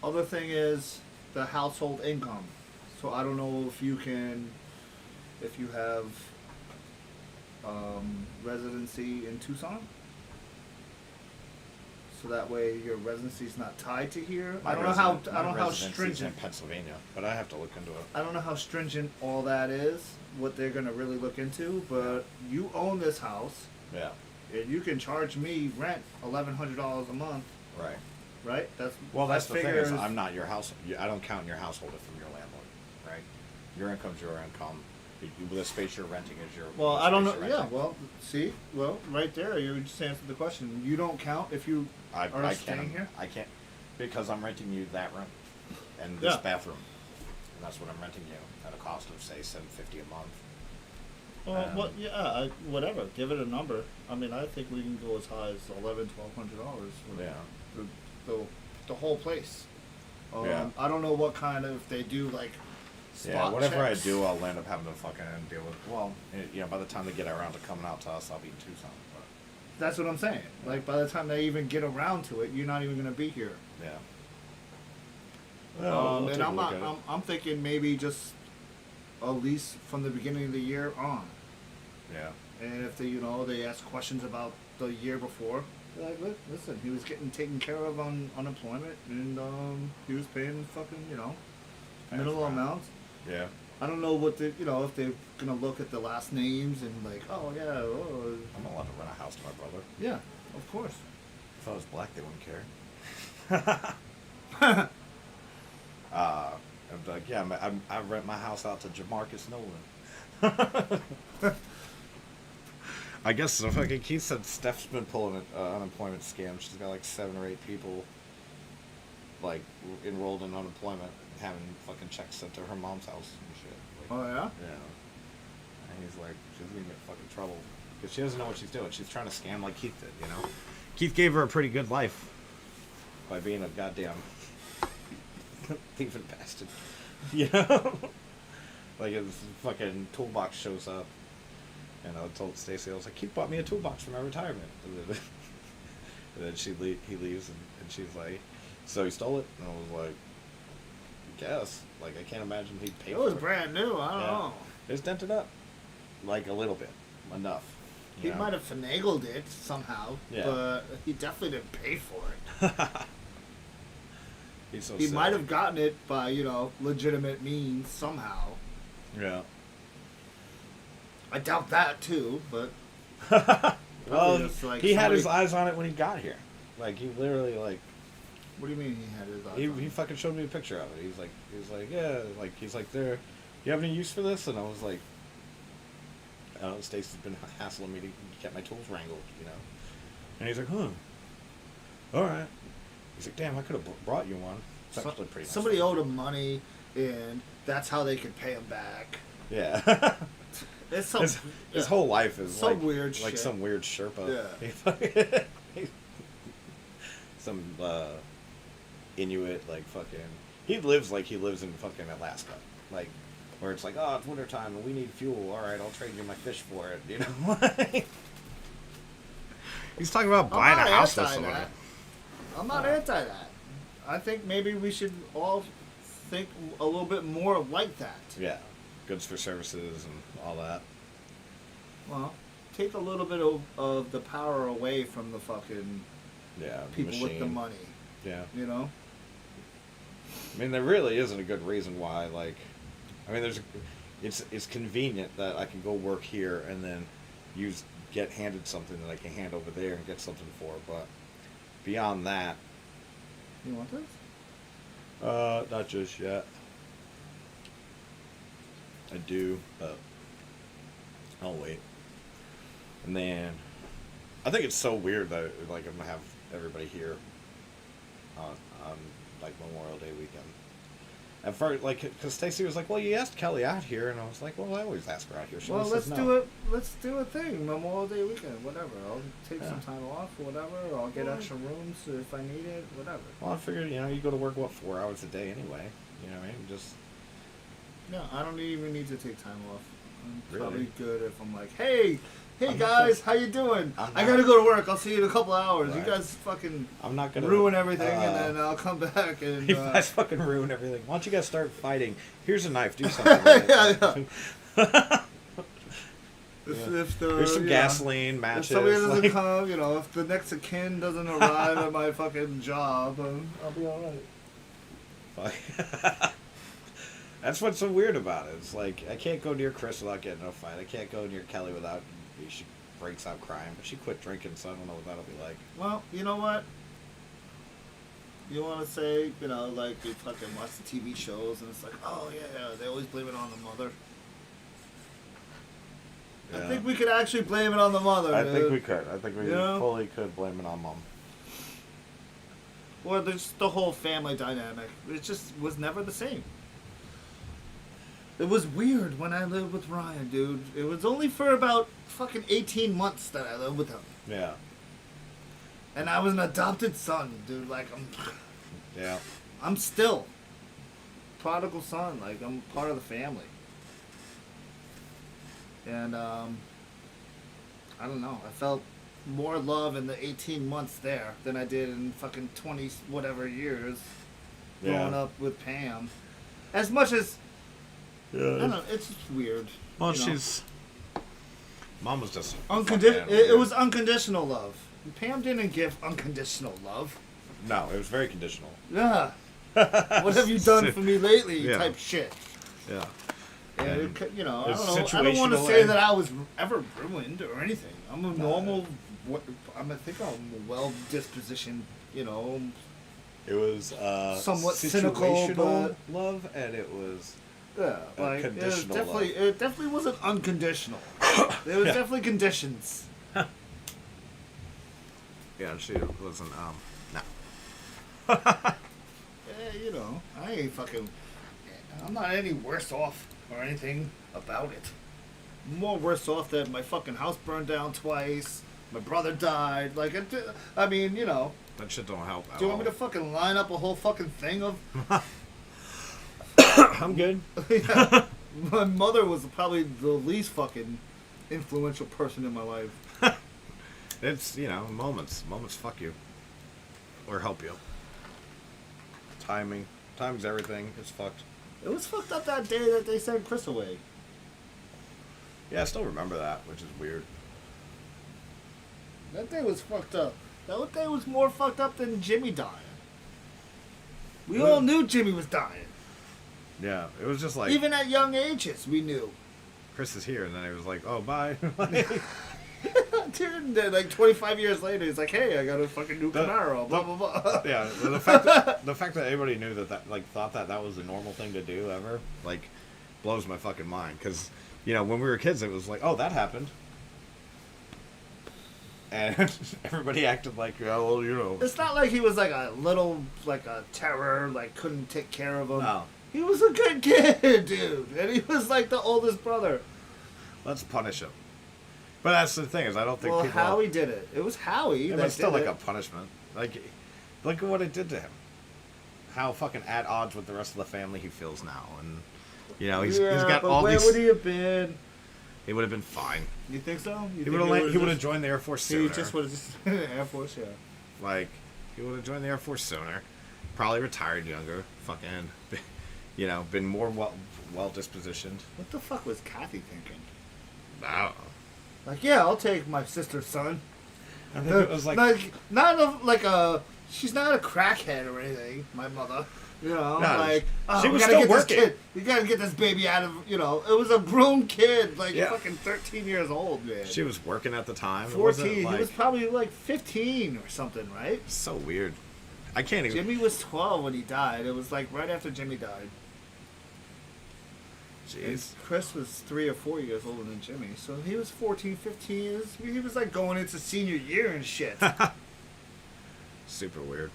other thing is the household income. So I don't know if you have residency in Tucson. So that way your residency's not tied to here. I don't know how stringent in Pennsylvania, but I have to look into it. I don't know how stringent all that is, what they're gonna really look into, but you own this house. Yeah. And you can charge me rent $1,100 a month. Right. Right? That's the thing is, I'm not your house. I don't count your household from your landlord, right? Your income's your income. The space you're renting is your. Well, the I don't space know. you're Yeah. renting. Well, see. Well, right there, you just answered the question. You don't count if you are I staying can't. here. I can't because I'm renting you that room and this Yeah. bathroom, and that's what I'm renting you at a cost of say $750 a month. Well, yeah, whatever. Give it a number. I mean, I think we can go as high as $1,100-$1,200 for Yeah. the whole place. Yeah. I don't know what kind of they do like. Spot Yeah, whatever checks. I do, I'll end up having to fucking deal with. Well, by the time they get around to coming out to us, I'll be in Tucson. But That's what I'm saying. Like by the time they even get around to it, you're not even gonna be here. yeah. Well, we'll And take a I'm look not. at it. I'm thinking maybe just a lease from the beginning of the year on. Yeah. And if they ask questions about the year before, they're like, look, listen, he was getting taken care of on unemployment, and he was paying fucking minimal amounts. Yeah. I don't know what if they're gonna look at the last names and like, oh yeah, oh. I'm allowed to rent a house to my brother. Yeah, of course. If I was black, they wouldn't care. I'm like, yeah, I rent my house out to Jamarcus Nolan. I guess so. Fucking Keith said Steph's been pulling an unemployment scam. She's got like 7 or 8 people like enrolled in unemployment, having fucking checks sent to her mom's house and shit. Like, Oh yeah. yeah. And he's like, she's gonna get in fucking trouble because she doesn't know what she's doing. She's trying to scam like Keith did, you know. Keith gave her a pretty good life by being a goddamn thieving bastard, you know. Like his fucking toolbox shows up, and I told Stacy, I was like, Keith bought me a toolbox for my retirement. And then he leaves, and she's like, so he stole it? And I was like, I guess. Like, I can't imagine he'd pay for it. It was brand new, I don't know. It's dented up. Like, a little bit. Enough. He might have finagled it somehow, but he definitely didn't pay for it. He's so he silly. might have gotten it by, legitimate means somehow. Yeah. I doubt that, too, but... Well, just, like, he had his eyes on it when he got here. Like, he literally, like... What do you mean he had his eyes on it? He fucking showed me a picture of it. He's like, yeah, like, he's like, there, you have any use for this? And I was like, I don't know, Stacy's been hassling me to get my tools wrangled, you know. And he's like, huh. All right. He's like, damn, I could have brought you one. It's actually pretty nice. Somebody owed him money, and that's how they could pay him back. Yeah. It's some, his whole life is some like weird like shit. some weird Sherpa. Yeah. Some Inuit, like fucking. He lives like he lives in fucking Alaska, like where it's like, oh, it's wintertime and we need fuel. All right, I'll trade you my fish for it. You know. He's talking about buying a house with somebody. I'm not anti that. I think maybe we should all think a little bit more like that. Yeah, goods for services and all that. Well, take a little bit of the power away from the fucking people with the money. Yeah. You know? I mean, there really isn't a good reason why, like, I mean, it's convenient that I can go work here and then get handed something that I can hand over there and get something for, but beyond that. You want this? Not just yet. I do, but I'll wait. And then, I think it's so weird that, like, I'm gonna have everybody here on like Memorial Day weekend. At first, like, because Stacy was like, "Well, you asked Kelly out here," and I was like, "Well, I always ask her out here." She Well, always let's says do no. it. Let's do a thing. Memorial Day weekend, whatever. I'll take some time off, or whatever. Or I'll get extra rooms if I need it, whatever. Well, I figured, you go to work 4 hours a day anyway. You know what I mean? Just. No, I don't even need to take time off. I'm Really? probably good if I'm like, hey guys, how you doing? I I gotta go to work. I'll see you in a couple hours. Right. You guys fucking I'm not gonna ruin everything, and then I'll come back and. You guys fucking ruin everything. Why don't you guys start fighting? Here's a knife. Do something. With it. If There's some gasoline, matches. If somebody doesn't like- come, if the next of kin doesn't arrive at my fucking job, I'll be alright. That's what's so weird about it. It's like, I can't go near Chris without getting in a fight. I can't go near Kelly without she breaks out crying. But she quit drinking, so I don't know what that'll be like. Well, you know what? You want to say, like you fucking watch the TV shows and it's like, oh yeah, they always blame it on the mother. Yeah. I think we could actually blame it on the mother. I dude. think we could. I think we Yeah. fully could blame it on Mom. Or there's the whole family dynamic. It just was never the same. It was weird when I lived with Ryan, dude. It was only for about fucking 18 months that I lived with him. Yeah. And I was an adopted son, dude. Like, Yeah. I'm still prodigal son. Like, I'm part of the family. And, I don't know. I felt more love in the 18 months there than I did in fucking 20 whatever years growing up with Pam. As much as, I don't know, it's just weird. Well, Mom was just It was unconditional love. Pam didn't give unconditional love. No, it was very conditional. Yeah. What have you done for me lately? Yeah. Type shit. Yeah. And I don't know. I don't want to situational say and- that I was ever ruined or anything. I'm a normal. I think I'm a well-dispositioned. It was somewhat situational cynical, love, and it was like conditional love. it definitely wasn't unconditional. There was definitely conditions. Yeah, she wasn't. No. you know, I ain't fucking. I'm not any worse off or anything about it. I'm more worse off that my fucking house burned down twice. My brother died. Like, I mean, you know. That shit don't help at Do you want all. me to fucking line up a whole fucking thing of? I'm good. Yeah. My mother was probably the least fucking influential person in my life. It's, you know, moments. Moments fuck you. Or help you. Timing. Timing's everything. It's fucked. It was fucked up that day that they sent Chris away. Yeah, I still remember that, which is weird. That day was fucked up. That day was more fucked up than Jimmy dying. We all knew Jimmy was dying. Yeah, it was just like... Even at young ages, we knew. Chris is here, and then he was like, oh, bye. Dude, then, like 25 years later, he's like, hey, I got a fucking new Camaro, blah, blah, blah. Yeah, the fact that anybody knew that like, thought that was a normal thing to do ever, like, blows my fucking mind. Because, you know, when we were kids, it was like, oh, that happened. And everybody acted like, oh, well, you know. It's not like he was like a little, like a terror, like couldn't take care of him. No. He was a good kid, dude. And he was like the oldest brother. Let's punish him. But that's the thing, is I don't think well, people... Howie did it. It was Howie Yeah, that but it's still did like it. a punishment. Like, look at what it did to him. How fucking at odds with the rest of the family he feels now. And, you know, he's got but all where these... would he have been? He would have been fine. You think so? He would have joined the Air Force sooner. He just would have Air Force, yeah. Like, he would have joined the Air Force sooner. Probably retired younger. Fucking, you know, been more well dispositioned. What the fuck was Kathy thinking? I don't know. Like, yeah, I'll take my sister's son. I think it was like she's not a crackhead or anything. My mother, you know, No, like she we was gotta still get working. This kid. We gotta get this baby out of, you know. It was a grown kid, like Yeah. fucking 13 years old, man. She was working at the time. 14. Like, He was probably like 15 or something, right? so weird. I can't even. Jimmy was 12 when he died. It was like right after Jimmy died. Jeez. And Chris was 3 or 4 years older than Jimmy, so he was 14, 15. He was like going into senior year and shit. Super weird.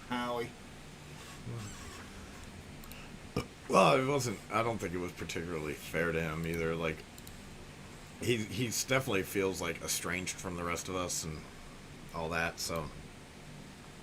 Howie. Well, it wasn't. I don't think it was particularly fair to him either. Like, he's definitely feels like estranged from the rest of us and all that. So